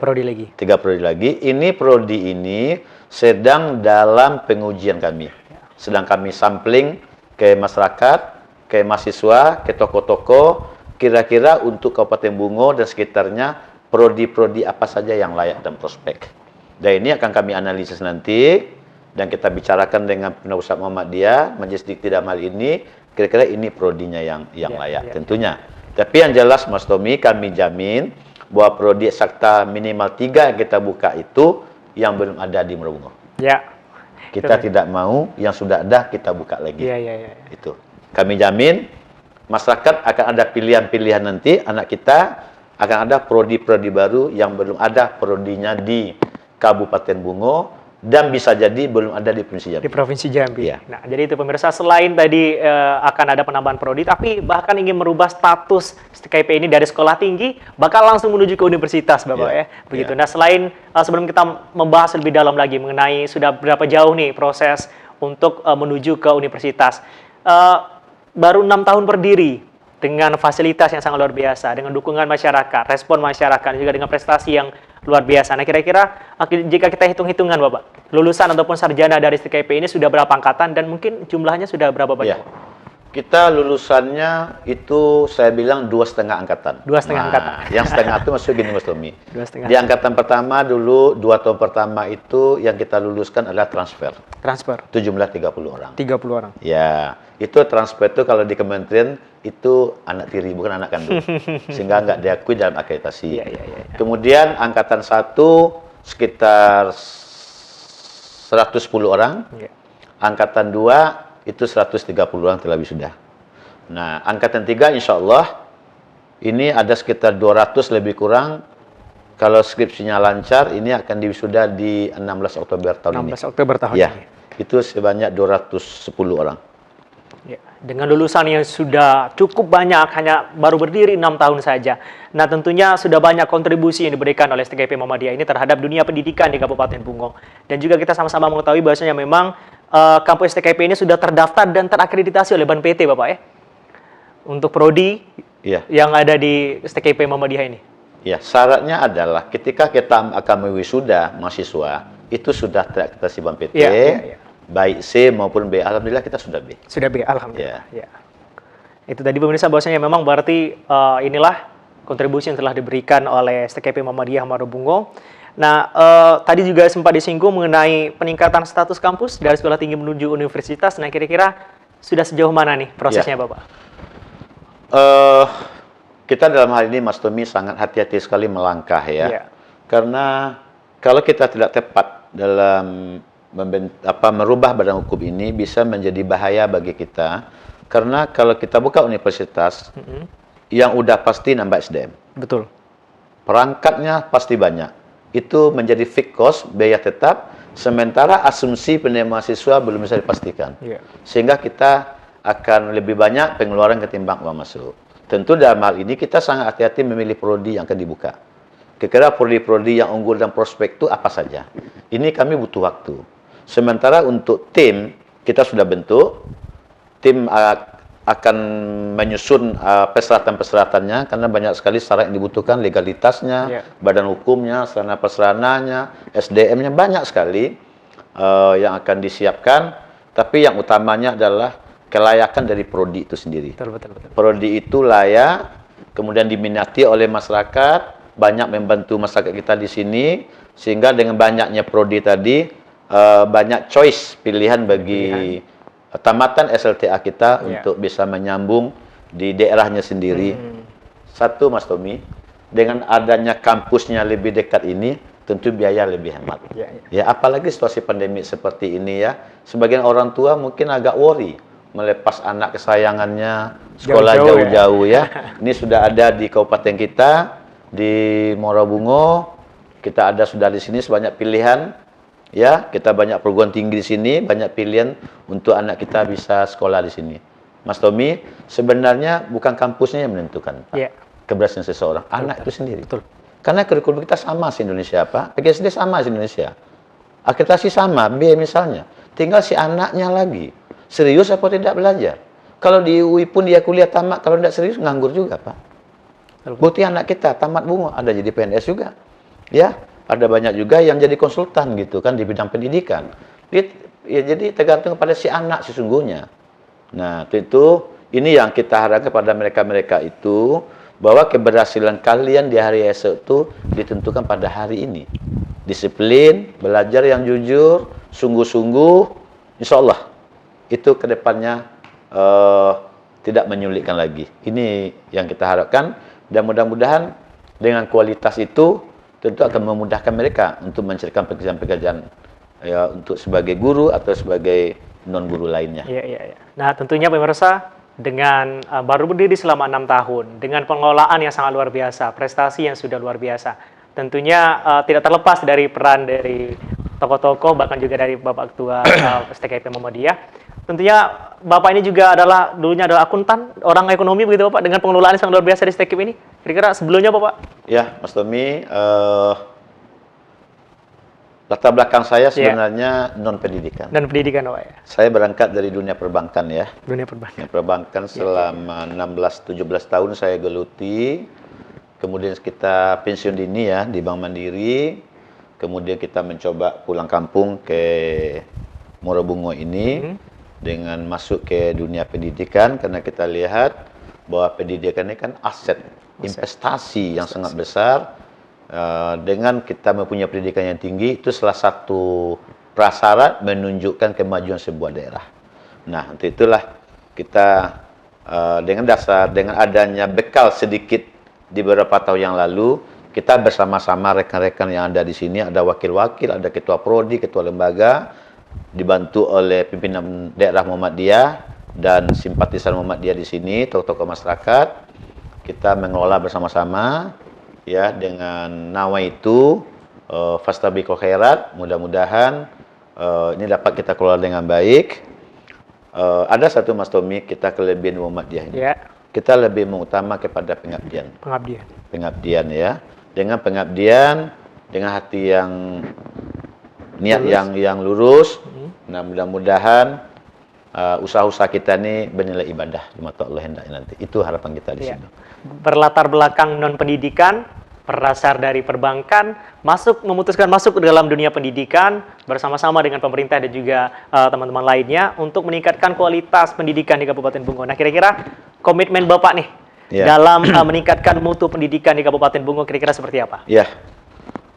prodi lagi. Ini prodi ini sedang dalam pengujian kami. Sedang kami sampling ke masyarakat, ke mahasiswa, ke tokoh-tokoh, kira-kira untuk Kabupaten Bungo dan sekitarnya prodi-prodi apa saja yang layak dan prospek. Dan ini akan kami analisis nanti. Dan kita bicarakan dengan Pusat Muhammadiyah, Majelis Dikti Damal ini, kira-kira ini prodinya yang layak tentunya. Tapi yang jelas Mas Tommy, kami jamin bahwa prodi eksakta minimal 3 yang kita buka itu yang belum ada di Muara Bungo. Kita tidak mau yang sudah ada kita buka lagi. Itu. Kami jamin masyarakat akan ada pilihan-pilihan nanti, anak kita akan ada prodi-prodi baru yang belum ada prodinya di Kabupaten Bungo. Dan bisa jadi belum ada di Provinsi Jambi. Nah, jadi itu pemirsa, selain tadi akan ada penambahan prodi, tapi bahkan ingin merubah status STKIP ini dari sekolah tinggi, bakal langsung menuju ke universitas, Bapak ya. Begitu. Nah, selain sebelum kita membahas lebih dalam lagi mengenai sudah berapa jauh nih proses untuk menuju ke universitas, baru 6 tahun berdiri dengan fasilitas yang sangat luar biasa, dengan dukungan masyarakat, respon masyarakat, juga dengan prestasi yang luar biasa. Nah, kira-kira jika kita hitung-hitungan, Bapak, lulusan ataupun sarjana dari STKIP ini sudah berapa angkatan dan mungkin jumlahnya sudah berapa banyak? Kita lulusannya itu saya bilang 2,5 angkatan. 2,5 angkatan. Yang setengah itu maksudnya gini Mas Tommy. 2,5. Di angkatan pertama dulu 2 tahun pertama itu yang kita luluskan adalah transfer. Transfer. Jumlah 30 orang. 30 orang. Ya, itu transfer itu kalau di kementerian itu anak tiri bukan anak kandung. Sehingga nggak diakui dalam akreditasi. Ya. Kemudian angkatan 1 sekitar 110 orang. Ya. Angkatan 2 itu 130 orang telah wisuda. Nah, angkatan 3 insya Allah ini ada sekitar 200 lebih kurang. Kalau skripsinya lancar, ini akan diwisuda di 16 Oktober tahun ini. 16 Oktober tahun Ya, ini. itu sebanyak 210 orang. Ya, dengan lulusan yang sudah cukup banyak, hanya baru berdiri 6 tahun saja. Nah, tentunya sudah banyak kontribusi yang diberikan oleh STKIP Muhammadiyah ini terhadap dunia pendidikan di Kabupaten Bungo. Dan juga kita sama-sama mengetahui bahwasanya memang kampus STKIP ini sudah terdaftar dan terakreditasi oleh BANPT, Bapak ya, untuk prodi yang ada di STKIP Muhammadiyah ini. Ya, syaratnya adalah ketika kita akan mewisuda mahasiswa, itu sudah terakreditasi BANPT, baik C maupun B. Alhamdulillah kita sudah B. Sudah B, alhamdulillah. Ya. Itu tadi pemirsa bahwasanya memang berarti inilah kontribusi yang telah diberikan oleh STKIP Muhammadiyah Marobungo. Nah, tadi juga sempat disinggung mengenai peningkatan status kampus dari sekolah tinggi menuju universitas. Nah, kira-kira sudah sejauh mana nih prosesnya, Bapak? Kita dalam hal ini, Mas Tommy, sangat hati-hati sekali melangkah ya. Karena kalau kita tidak tepat dalam merubah badan hukum ini, bisa menjadi bahaya bagi kita. Karena kalau kita buka universitas, yang udah pasti nambah SDM. Betul. Perangkatnya pasti banyak. Itu menjadi fixed cost, biaya tetap, sementara asumsi penerimaan mahasiswa belum bisa dipastikan. Sehingga kita akan lebih banyak pengeluaran ketimbang uang masuk. Tentu dalam hal ini kita sangat hati-hati memilih prodi yang akan dibuka. Kira-kira prodi-prodi yang unggul dan prospek itu apa saja. Ini kami butuh waktu. Sementara untuk tim, kita sudah bentuk. Tim akan menyusun persyaratan-persyaratannya, karena banyak sekali syarat yang dibutuhkan, legalitasnya, badan hukumnya, sarana prasarananya, SDM-nya, banyak sekali yang akan disiapkan. Tapi yang utamanya adalah kelayakan dari prodi itu sendiri. Betul. Prodi itu layak, kemudian diminati oleh masyarakat, banyak membantu masyarakat kita di sini, sehingga dengan banyaknya prodi tadi, banyak choice, pilihan bagi tamatan SLTA kita untuk bisa menyambung di daerahnya sendiri. Satu, Mas Tommy, dengan adanya kampusnya lebih dekat ini, tentu biaya lebih hemat. Ya, apalagi situasi pandemi seperti ini ya, sebagian orang tua mungkin agak worry melepas anak kesayangannya sekolah jauh-jauh ya. Ini sudah ada di kabupaten kita, di Marobungo, kita ada sudah di sini sebanyak pilihan. Ya, kita banyak perguruan tinggi di sini, banyak pilihan untuk anak kita bisa sekolah di sini. Mas Tommy, sebenarnya bukan kampusnya yang menentukan, Pak, keberhasilan seseorang, anak itu sendiri. Karena kurikulum kita sama se Indonesia, Pak. PGSD sama se Indonesia. Akreditasi sama, B misalnya. Tinggal si anaknya lagi. Serius apa tidak belajar? Kalau di UI pun dia kuliah tamat, kalau tidak serius nganggur juga, Pak. Bukti anak kita tamat Bungo, ada jadi PNS juga. Ya, ada banyak juga yang jadi konsultan gitu kan di bidang pendidikan. Jadi tergantung kepada si anak sesungguhnya. Nah, tentu ini yang kita harapkan kepada mereka-mereka itu, bahwa keberhasilan kalian di hari esok itu ditentukan pada hari ini. Disiplin, belajar yang jujur, sungguh-sungguh, insya Allah itu kedepannya tidak menyulitkan lagi. Ini yang kita harapkan, dan mudah-mudahan dengan kualitas itu tentu akan memudahkan mereka untuk mencarikan pekerjaan-pekerjaan ya, untuk sebagai guru atau sebagai non-guru lainnya. Nah, tentunya pemirsa, dengan baru berdiri selama 6 tahun, dengan pengelolaan yang sangat luar biasa, prestasi yang sudah luar biasa, tentunya tidak terlepas dari peran dari tokoh-tokoh, bahkan juga dari Bapak Ketua STKIP Muhammadiyah. Tentunya Bapak ini juga dulunya adalah akuntan, orang ekonomi begitu Bapak, dengan pengelolaan yang sangat luar biasa di STKIP ini. Kira-kira sebelumnya Bapak? Ya, Mas Tommy, latar belakang saya sebenarnya non-pendidikan. Non-pendidikan Bapak ya? Saya berangkat dari dunia perbankan ya. Dunia perbankan. Perbankan selama 16-17 tahun saya geluti. Kemudian kita pensiun dini ya di Bank Mandiri. Kemudian kita mencoba pulang kampung ke Marobungo ini. dengan masuk ke dunia pendidikan, karena kita lihat bahwa pendidikan ini kan aset, investasi yang sangat besar. Dengan kita mempunyai pendidikan yang tinggi, itu salah satu prasyarat menunjukkan kemajuan sebuah daerah. Nah, untuk itulah kita dengan adanya bekal sedikit di beberapa tahun yang lalu, kita bersama-sama rekan-rekan yang ada di sini, ada wakil-wakil, ada ketua prodi, ketua lembaga, dibantu oleh pimpinan daerah Muhammadiyah dan simpatisan Muhammadiyah di sini, tokoh-tokoh masyarakat. Kita mengelola bersama-sama ya dengan nawaitu fastabiqul khairat. Mudah-mudahan ini dapat kita kelola dengan baik. Ada satu Mas Tommy, kita kelebihan Muhammadiyah ini. Yeah. Kita lebih mengutama kepada pengabdian. Pengabdian ya. Dengan pengabdian, dengan hati yang niat yang lurus. Nah, mudah-mudahan usaha-usaha kita ini bernilai ibadah di mata Allah hendaknya nanti. Itu harapan kita di sini. Berlatar belakang non pendidikan, berdasar dari perbankan, memutuskan masuk ke dalam dunia pendidikan bersama-sama dengan pemerintah dan juga teman-teman lainnya untuk meningkatkan kualitas pendidikan di Kabupaten Bungo. Nah, kira-kira komitmen Bapak nih dalam meningkatkan mutu pendidikan di Kabupaten Bungo kira-kira seperti apa? Ya,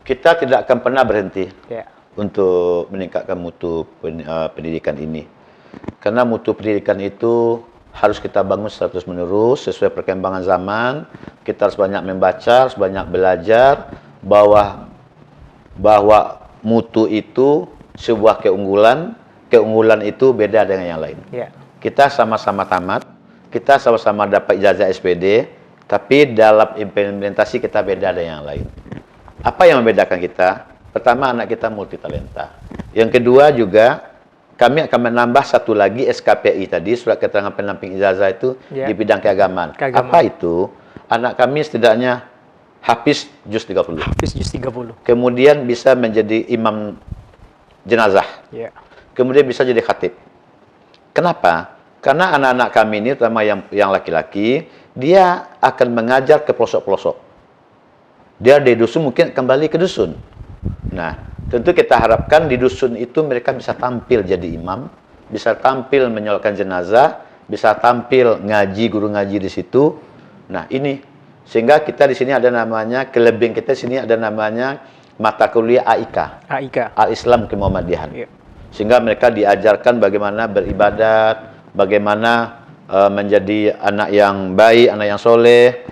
kita tidak akan pernah berhenti untuk meningkatkan mutu pendidikan ini. Karena mutu pendidikan itu harus kita bangun terus-menerus sesuai perkembangan zaman. Kita harus banyak membaca, harus banyak belajar bahwa mutu itu sebuah keunggulan. Keunggulan itu beda dengan yang lain. Kita sama-sama tamat, kita sama-sama dapat ijazah SPD, tapi dalam implementasi kita beda dengan yang lain. Apa yang membedakan kita? Pertama, anak kita multitalenta. Yang kedua juga, kami akan menambah satu lagi SKPI tadi, surat keterangan pendamping ijazah itu di bidang keagamaan. Apa itu? Anak kami setidaknya hafiz juz 30. Kemudian bisa menjadi imam jenazah. Kemudian bisa jadi khatib. Kenapa? Karena anak-anak kami ini, terutama yang laki-laki, dia akan mengajar ke pelosok-pelosok. Dia dari dusun mungkin kembali ke dusun. Nah, tentu kita harapkan di dusun itu mereka bisa tampil jadi imam, bisa tampil menyolatkan jenazah, bisa tampil ngaji, guru ngaji di situ. Nah, ini sehingga kita di sini ada namanya, kelebihan kita di sini ada namanya mata kuliah AIK. Al-Islam Kemuhammadiyahan. Sehingga mereka diajarkan bagaimana beribadat, bagaimana menjadi anak yang baik, anak yang soleh,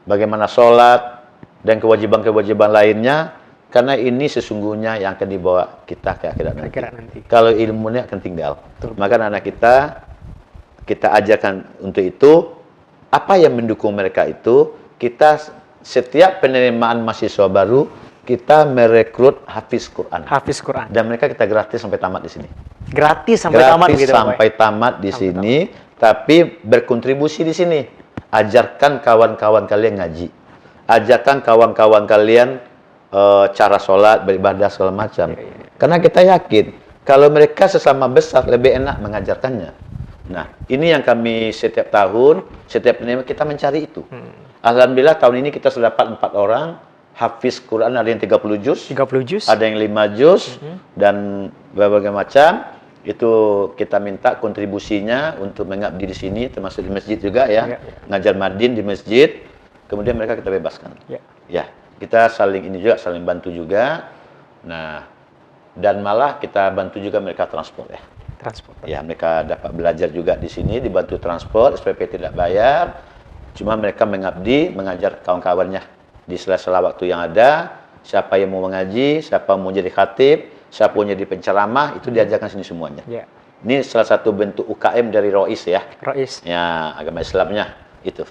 bagaimana sholat, dan kewajiban-kewajiban lainnya. Karena ini sesungguhnya yang akan dibawa kita ke akhirat nanti. Kalau ilmunya akan tinggal. Maka anak kita ajarkan untuk itu. Apa yang mendukung mereka itu, kita setiap penerimaan mahasiswa baru, kita merekrut hafiz Quran. Dan mereka kita gratis sampai tamat di sini. Gratis sampai tamat di sini, tapi berkontribusi di sini. Ajarkan kawan-kawan kalian ngaji. Ajarkan kawan-kawan kalian cara sholat, beribadah, segala macam. Karena kita yakin, kalau mereka sesama besar, lebih enak mengajarkannya. Nah, ini yang kami setiap tahun, setiap penerima kita mencari itu. Alhamdulillah tahun ini kita sudah dapat 4 orang, hafiz Quran, ada yang 30 juz, ada yang 5 juz, dan berbagai macam. Itu kita minta kontribusinya untuk mengabdi di sini, termasuk di masjid juga ya. Ngajar madin di masjid, kemudian mereka kita bebaskan. Ya. Kita saling bantu juga. Nah, dan malah kita bantu juga mereka transport ya. Ya, mereka dapat belajar juga di sini, dibantu transport, SPP tidak bayar. Cuma mereka mengabdi, mengajar kawan-kawannya di sela-sela waktu yang ada. Siapa yang mau mengaji, siapa mau jadi khatib, siapa mau jadi penceramah, itu diajarkan sini semuanya. Ini salah satu bentuk UKM dari Rois ya. Ya, agama Islamnya itu.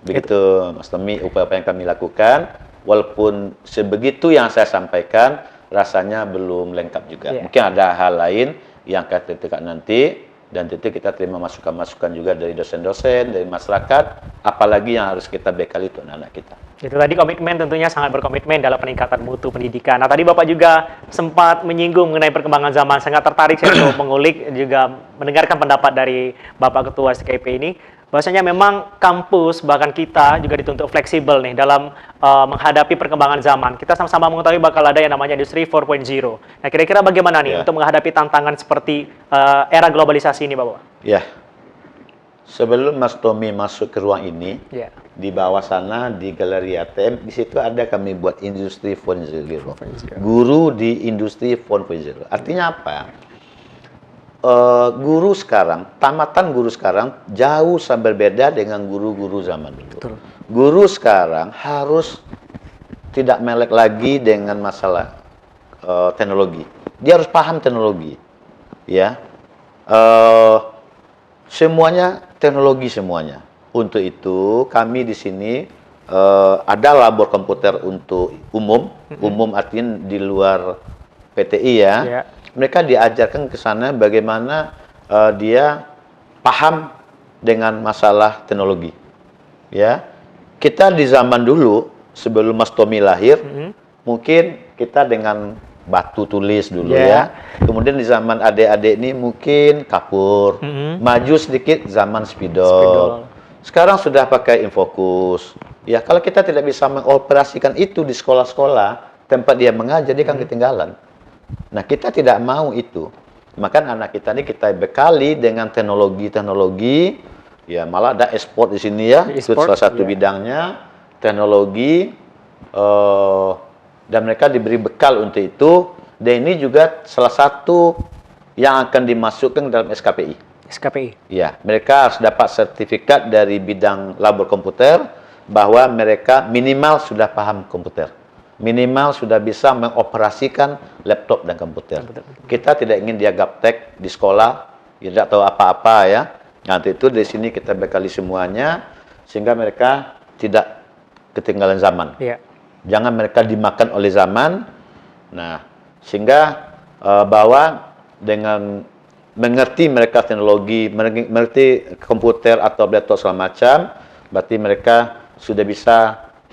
Begitu Mas Tommy, upaya-upaya yang kami lakukan. Walaupun sebegitu yang saya sampaikan, rasanya belum lengkap juga. Mungkin ada hal lain yang akan kita nanti, dan tentu kita terima masukan-masukan juga dari dosen-dosen, dari masyarakat, apalagi yang harus kita bekali untuk anak-anak kita. Itu tadi komitmen, tentunya sangat berkomitmen dalam peningkatan mutu pendidikan. Nah, tadi Bapak juga sempat menyinggung mengenai perkembangan zaman. Sangat tertarik saya untuk mengulik, juga mendengarkan pendapat dari Bapak Ketua SKP ini. bahwasanya memang kampus bahkan kita juga dituntut fleksibel nih dalam menghadapi perkembangan zaman. Kita sama-sama mengetahui bakal ada yang namanya industri 4.0. Nah, kira-kira bagaimana nih untuk menghadapi tantangan seperti era globalisasi ini, Bapak? Ya. Sebelum Mas Tommy masuk ke ruang ini, di bawah sana di Galeri ATM, di situ ada kami buat industri 4.0. Guru di industri 4.0. Artinya apa? Guru sekarang, tamatan guru sekarang jauh berbeda dengan guru-guru zaman dulu. Betul. Guru sekarang harus tidak melek lagi dengan masalah teknologi. Dia harus paham teknologi, ya. Semuanya teknologi semuanya. Untuk itu kami di sini ada labor komputer untuk umum, umum artinya di luar PTI ya. Mereka diajarkan ke sana bagaimana dia paham dengan masalah teknologi. Ya, kita di zaman dulu sebelum Mas Tommy lahir, mungkin kita dengan batu tulis dulu ya. Kemudian di zaman adik-adik ini mungkin kapur, maju sedikit zaman spidol. Sekarang sudah pakai infokus. Ya, kalau kita tidak bisa mengoperasikan itu di sekolah-sekolah tempat dia mengajar, dia kan ketinggalan. Nah, kita tidak mau itu. Maka anak kita ini kita bekali dengan teknologi-teknologi. Ya, malah ada e-sport di sini ya. Itu salah satu bidangnya. Teknologi. Dan mereka diberi bekal untuk itu. Dan ini juga salah satu yang akan dimasukkan dalam SKPI. SKPI? Ya, mereka harus dapat sertifikat dari bidang labor komputer bahwa mereka minimal sudah paham komputer. Minimal sudah bisa mengoperasikan laptop dan komputer. Kita tidak ingin dia gaptek di sekolah, tidak tahu apa-apa ya. Nanti itu di sini kita bekali semuanya, sehingga mereka tidak ketinggalan zaman. Jangan mereka dimakan oleh zaman. Nah, sehingga bahwa dengan mengerti mereka teknologi, mengerti komputer atau laptop segala macam, berarti mereka sudah bisa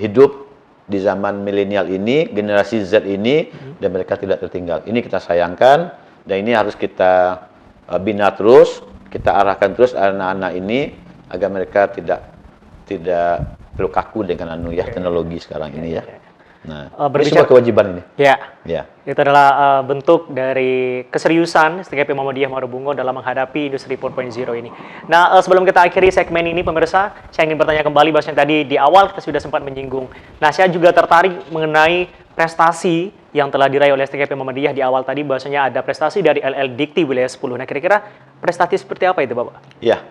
hidup di zaman milenial ini, generasi Z ini, dan mereka tidak tertinggal. Ini kita sayangkan, dan ini harus kita bina terus, kita arahkan terus anak-anak ini agar mereka tidak perlu kaku dengan teknologi sekarang ini ya. Nah, ini sebuah kewajiban ini. Ya. Itu adalah bentuk dari keseriusan STKP Muhammadiyah Marubungo dalam menghadapi industri 4.0 ini. Nah, sebelum kita akhiri segmen ini, pemirsa, saya ingin bertanya kembali, bahwasanya tadi di awal kita sudah sempat menyinggung. Nah, saya juga tertarik mengenai prestasi yang telah diraih oleh STKP Muhammadiyah di awal tadi, bahwasanya ada prestasi dari LL Dikti Wilayah 10. Nah, kira-kira prestasi seperti apa itu, Bapak? Ya,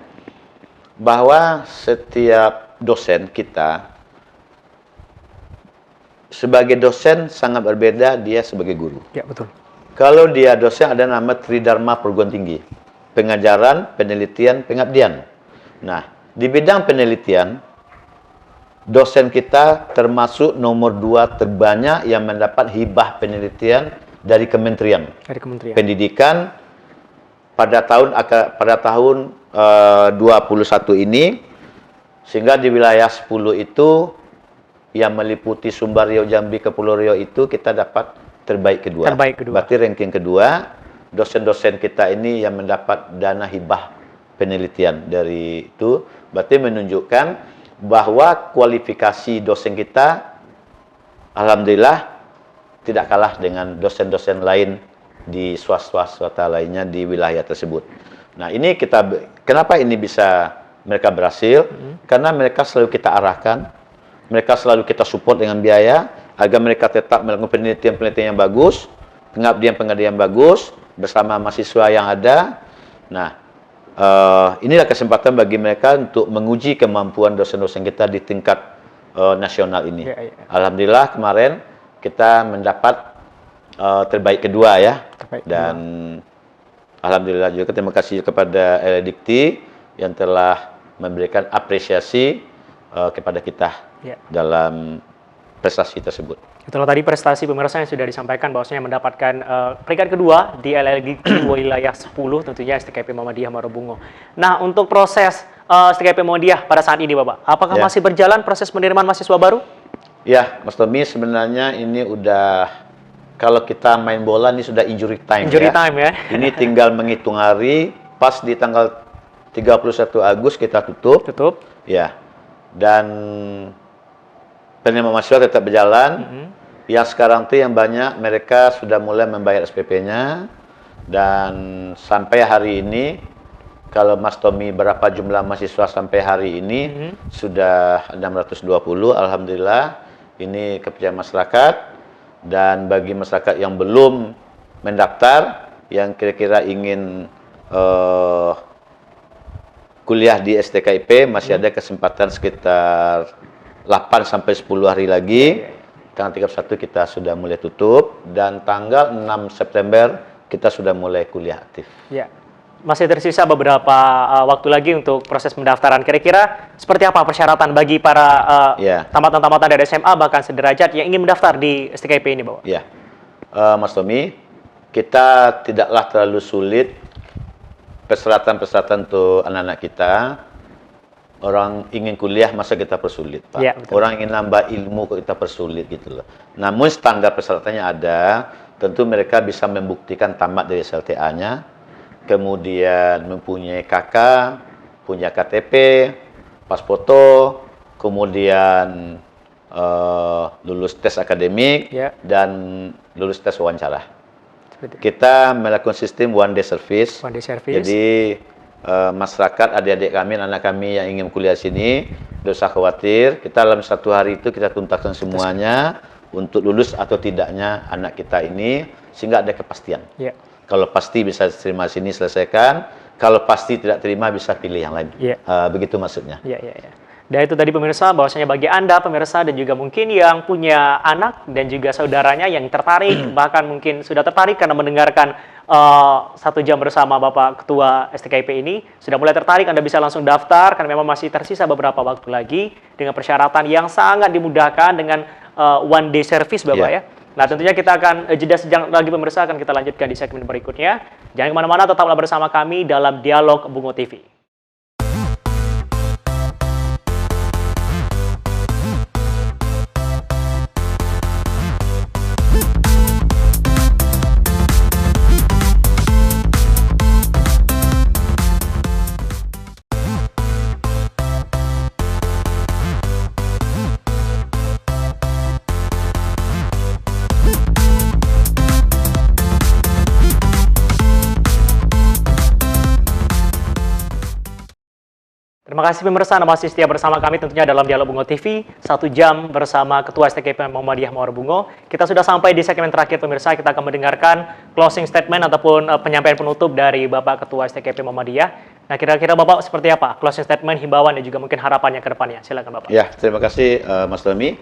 bahwa setiap dosen kita sebagai dosen sangat berbeda dia sebagai guru. Ya, betul. Kalau dia dosen ada nama Tridharma Perguruan Tinggi. Pengajaran, penelitian, pengabdian. Nah, di bidang penelitian, dosen kita termasuk nomor 2 terbanyak yang mendapat hibah penelitian dari Kementerian. Pendidikan pada tahun 21 ini, sehingga di wilayah 10 itu yang meliputi Sumbar, Riau, Jambi, Kepulauan Riau itu kita dapat terbaik kedua. Berarti ranking kedua, dosen-dosen kita ini yang mendapat dana hibah penelitian dari itu, berarti menunjukkan bahwa kualifikasi dosen kita alhamdulillah tidak kalah dengan dosen-dosen lain di swasta lainnya di wilayah tersebut. Nah, ini kenapa ini bisa mereka berhasil? Karena mereka selalu kita arahkan, mereka selalu kita support dengan biaya agar mereka tetap melakukan penelitian-penelitian yang bagus, pengabdian-pengabdian yang bagus bersama mahasiswa yang ada. Nah, inilah kesempatan bagi mereka untuk menguji kemampuan dosen-dosen kita di tingkat nasional ini. Alhamdulillah kemarin kita mendapat terbaik kedua ya. Dan alhamdulillah juga terima kasih kepada LL Dikti yang telah memberikan apresiasi kepada kita dalam prestasi tersebut. Itulah tadi prestasi pemirsa yang sudah disampaikan, bahwasanya mendapatkan peringkat kedua di LL Dikti wilayah 10, tentunya STKP Muhammadiyah Marubungo. Nah, untuk proses STKP Muhammadiyah pada saat ini, Bapak, apakah masih berjalan proses penerimaan mahasiswa baru? Ya, Mas Tommy, sebenarnya ini udah, kalau kita main bola ini sudah injury time. Injury time ya. Ini tinggal menghitung hari, pas di tanggal 31 Agustus kita tutup. Tutup. Ya. Dan penerimaan mahasiswa tetap berjalan. Yang sekarang tuh yang banyak mereka sudah mulai membayar SPP-nya, dan sampai hari ini kalau Mas Tommy berapa jumlah mahasiswa sampai hari ini sudah 620, alhamdulillah. Ini kepercayaan masyarakat, dan bagi masyarakat yang belum mendaftar, yang kira-kira ingin kuliah di STKIP, masih ada kesempatan sekitar 8 sampai 10 hari lagi. Tanggal 31 kita sudah mulai tutup, dan tanggal 6 September kita sudah mulai kuliah aktif. Ya. Masih tersisa beberapa waktu lagi untuk proses pendaftaran. Kira-kira seperti apa persyaratan bagi para tamatan-tamatan dari SMA bahkan sederajat yang ingin mendaftar di STKIP ini, Bapak? Ya, Mas Tommy, kita tidaklah terlalu sulit persyaratan-persyaratan untuk anak-anak kita. Orang ingin kuliah, masa kita persulit, Pak? Ya, orang ingin nambah ilmu, kok kita persulit gitu loh. Namun standar persyaratannya ada. Tentu mereka bisa membuktikan tamat dari SLTA-nya, kemudian mempunyai KK, punya KTP, pas foto, kemudian lulus tes akademik, dan lulus tes wawancara. Kita melakukan sistem one day service. Jadi masyarakat, adik-adik kami, anak kami yang ingin kuliah sini, tidak usah khawatir. Kita dalam 1 hari itu kita tuntaskan semuanya untuk lulus atau tidaknya anak kita ini, sehingga ada kepastian. Kalau pasti bisa terima sini, selesaikan. Kalau pasti tidak terima, bisa pilih yang lain. Begitu maksudnya. Dan itu tadi pemirsa, bahwasanya bagi Anda pemirsa dan juga mungkin yang punya anak dan juga saudaranya yang tertarik, bahkan mungkin sudah tertarik karena mendengarkan 1 jam bersama Bapak Ketua STKIP ini, sudah mulai tertarik, Anda bisa langsung daftar karena memang masih tersisa beberapa waktu lagi dengan persyaratan yang sangat dimudahkan dengan one day service, Bapak ya. Nah, tentunya kita akan jeda sejam lagi pemirsa, akan kita lanjutkan di segmen berikutnya. Jangan kemana-mana, tetaplah bersama kami dalam Dialog Bungo TV. Terima kasih pemirsa, Anda masih setia bersama kami tentunya dalam Dialog Bungo TV, 1 jam bersama Ketua STKIP Muhammadiyah Muara Bungo. Kita sudah sampai di segmen terakhir pemirsa, kita akan mendengarkan closing statement ataupun penyampaian penutup dari Bapak Ketua STKIP Muhammadiyah. Nah, kira-kira Bapak seperti apa closing statement, himbauan dan juga mungkin harapannya ke depannya? Silakan Bapak. Ya, terima kasih Mas Tommy.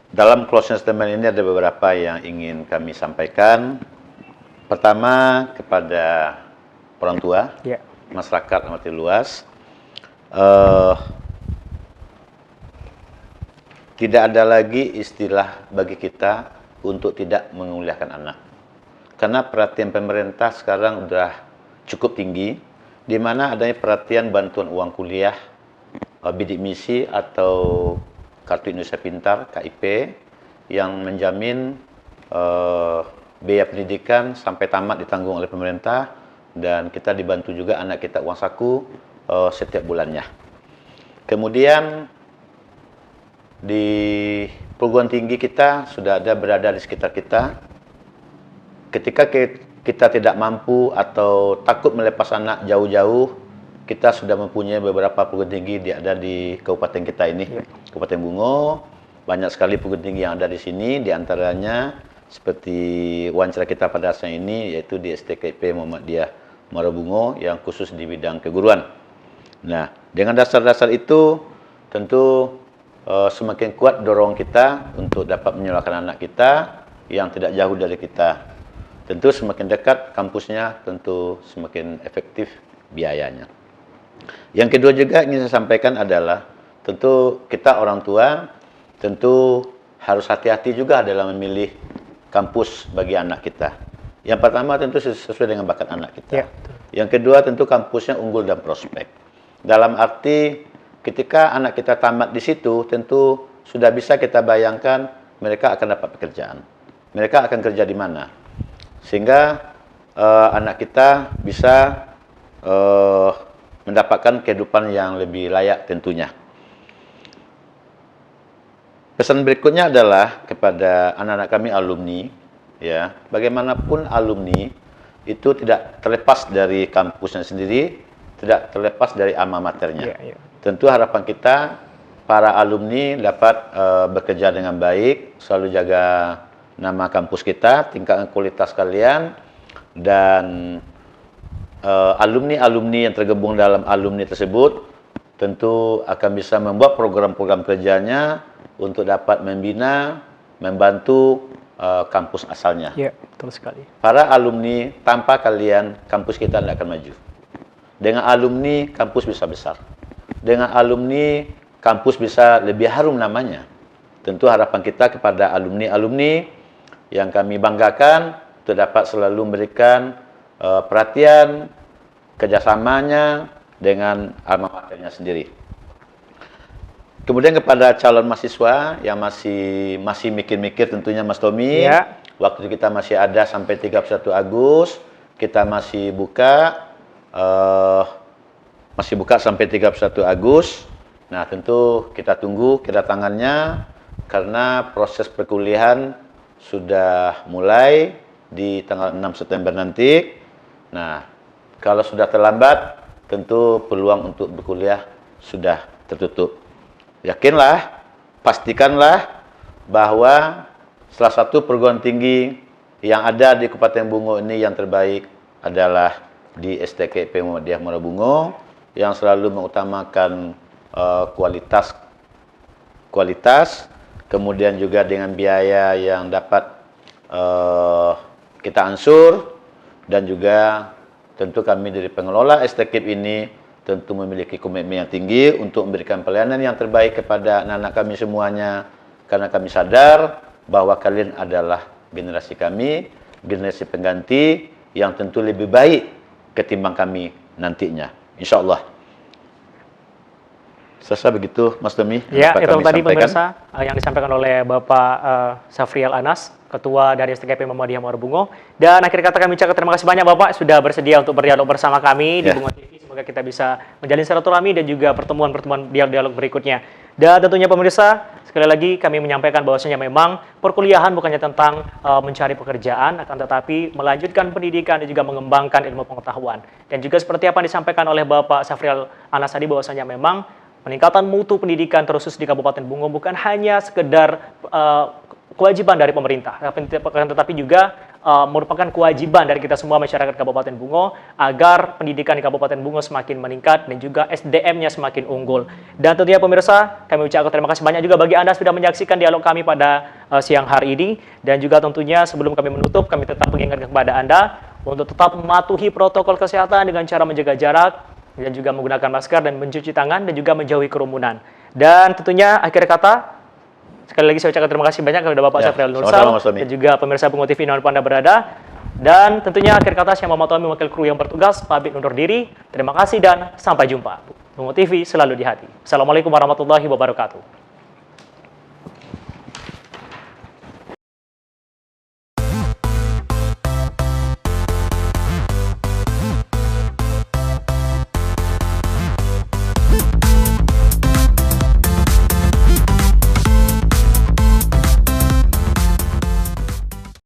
Dalam closing statement ini ada beberapa yang ingin kami sampaikan. Pertama, kepada orang tua, masyarakat amat luas, tidak ada lagi istilah bagi kita untuk tidak menguliahkan anak. Karena perhatian pemerintah sekarang sudah cukup tinggi, di mana adanya perhatian bantuan uang kuliah, bidik misi atau Kartu Indonesia Pintar, KIP, yang menjamin biaya pendidikan sampai tamat ditanggung oleh pemerintah, dan kita dibantu juga anak kita uang saku setiap bulannya. Kemudian di perguruan tinggi kita sudah ada berada di sekitar kita. Ketika kita tidak mampu atau takut melepas anak jauh-jauh, kita sudah mempunyai beberapa perguruan tinggi ada di kabupaten kita ini, Kabupaten Bungo. Banyak sekali perguruan tinggi yang ada di sini, di antaranya seperti wawancara kita pada saat ini, yaitu di STKIP Muhammadiyah Muara Bungo yang khusus di bidang keguruan. Nah, dengan dasar-dasar itu tentu semakin kuat dorong kita untuk dapat menyekolahkan anak kita yang tidak jauh dari kita. Tentu semakin dekat kampusnya, tentu semakin efektif biayanya. Yang kedua juga ingin saya sampaikan adalah tentu kita orang tua tentu harus hati-hati juga dalam memilih kampus bagi anak kita. Yang pertama tentu sesuai dengan bakat anak kita. Yang kedua tentu kampusnya unggul dan prospek. Dalam arti ketika anak kita tamat di situ, tentu sudah bisa kita bayangkan mereka akan dapat pekerjaan. Mereka akan kerja di mana. Sehingga anak kita bisa mendapatkan kehidupan yang lebih layak tentunya. Pesan berikutnya adalah kepada anak-anak kami alumni, ya, bagaimanapun alumni itu tidak terlepas dari kampusnya sendiri, tidak terlepas dari alma maternya. Tentu harapan kita para alumni dapat bekerja dengan baik, selalu jaga nama kampus kita, tingkatkan kualitas kalian, dan alumni-alumni yang tergabung dalam alumni tersebut tentu akan bisa membuat program-program kerjanya untuk dapat membina, membantu kampus asalnya. Ya, betul sekali. Para alumni, tanpa kalian, kampus kita tidak akan maju. Dengan alumni, kampus bisa besar. Dengan alumni, kampus bisa lebih harum namanya. Tentu harapan kita kepada alumni-alumni yang kami banggakan untuk dapat selalu memberikan perhatian, kerjasamanya dengan alma maternya sendiri. Kemudian kepada calon mahasiswa yang masih mikir-mikir tentunya Mas Tommy, waktu kita masih ada sampai 31 Agustus, kita masih buka sampai 31 Agustus. Nah, tentu kita tunggu kedatangannya karena proses perkuliahan sudah mulai di tanggal 6 September nanti. Nah, kalau sudah terlambat, tentu peluang untuk berkuliah sudah tertutup. Yakinlah, pastikanlah bahwa salah satu perguruan tinggi yang ada di Kabupaten Bungo ini yang terbaik adalah di STKP Muhammadiyah Muara Bungo, yang selalu mengutamakan kualitas, kemudian juga dengan biaya yang dapat kita ansur, dan juga tentu kami dari pengelola STKP ini tentu memiliki komitmen yang tinggi untuk memberikan pelayanan yang terbaik kepada anak-anak kami semuanya, karena kami sadar bahwa kalian adalah generasi kami, generasi pengganti yang tentu lebih baik ketimbang kami nantinya, insya Allah. Selesai begitu, Mas Tommy. Ya, itu tadi pemirsa yang disampaikan oleh Bapak Safrial Anas, Ketua dari STKP Muhammadiyah Muara Bungo. Dan akhir kata kami ucapkan terima kasih banyak Bapak sudah bersedia untuk berdialog bersama kami di Bungo TV. Semoga kita bisa menjalin silaturahmi dan juga pertemuan-pertemuan dialog berikutnya. Dan tentunya pemirsa, sekali lagi kami menyampaikan bahwasanya memang perkuliahan bukannya tentang mencari pekerjaan, akan tetapi melanjutkan pendidikan dan juga mengembangkan ilmu pengetahuan. Dan juga seperti apa yang disampaikan oleh Bapak Safrial Anas tadi, bahwasanya memang peningkatan mutu pendidikan terkhusus di Kabupaten Bungo bukan hanya sekedar kewajiban dari pemerintah, tetapi juga merupakan kewajiban dari kita semua masyarakat Kabupaten Bungo agar pendidikan di Kabupaten Bungo semakin meningkat dan juga SDM-nya semakin unggul. Dan tentunya pemirsa, kami ucapkan terima kasih banyak juga bagi Anda sudah menyaksikan dialog kami pada siang hari ini. Dan juga tentunya sebelum kami menutup, kami tetap mengingatkan kepada Anda untuk tetap mematuhi protokol kesehatan dengan cara menjaga jarak, dan juga menggunakan masker dan mencuci tangan dan juga menjauhi kerumunan. Dan tentunya akhir kata, sekali lagi saya ucapkan terima kasih banyak kepada Bapak Safrial Nursal dan juga pemirsa Bungo TV dimanapun Anda berada. Dan tentunya akhir kata saya Muhammad Tommy, wakil kru yang bertugas, pamit undur diri. Terima kasih dan sampai jumpa. Bungo TV selalu di hati. Assalamualaikum warahmatullahi wabarakatuh.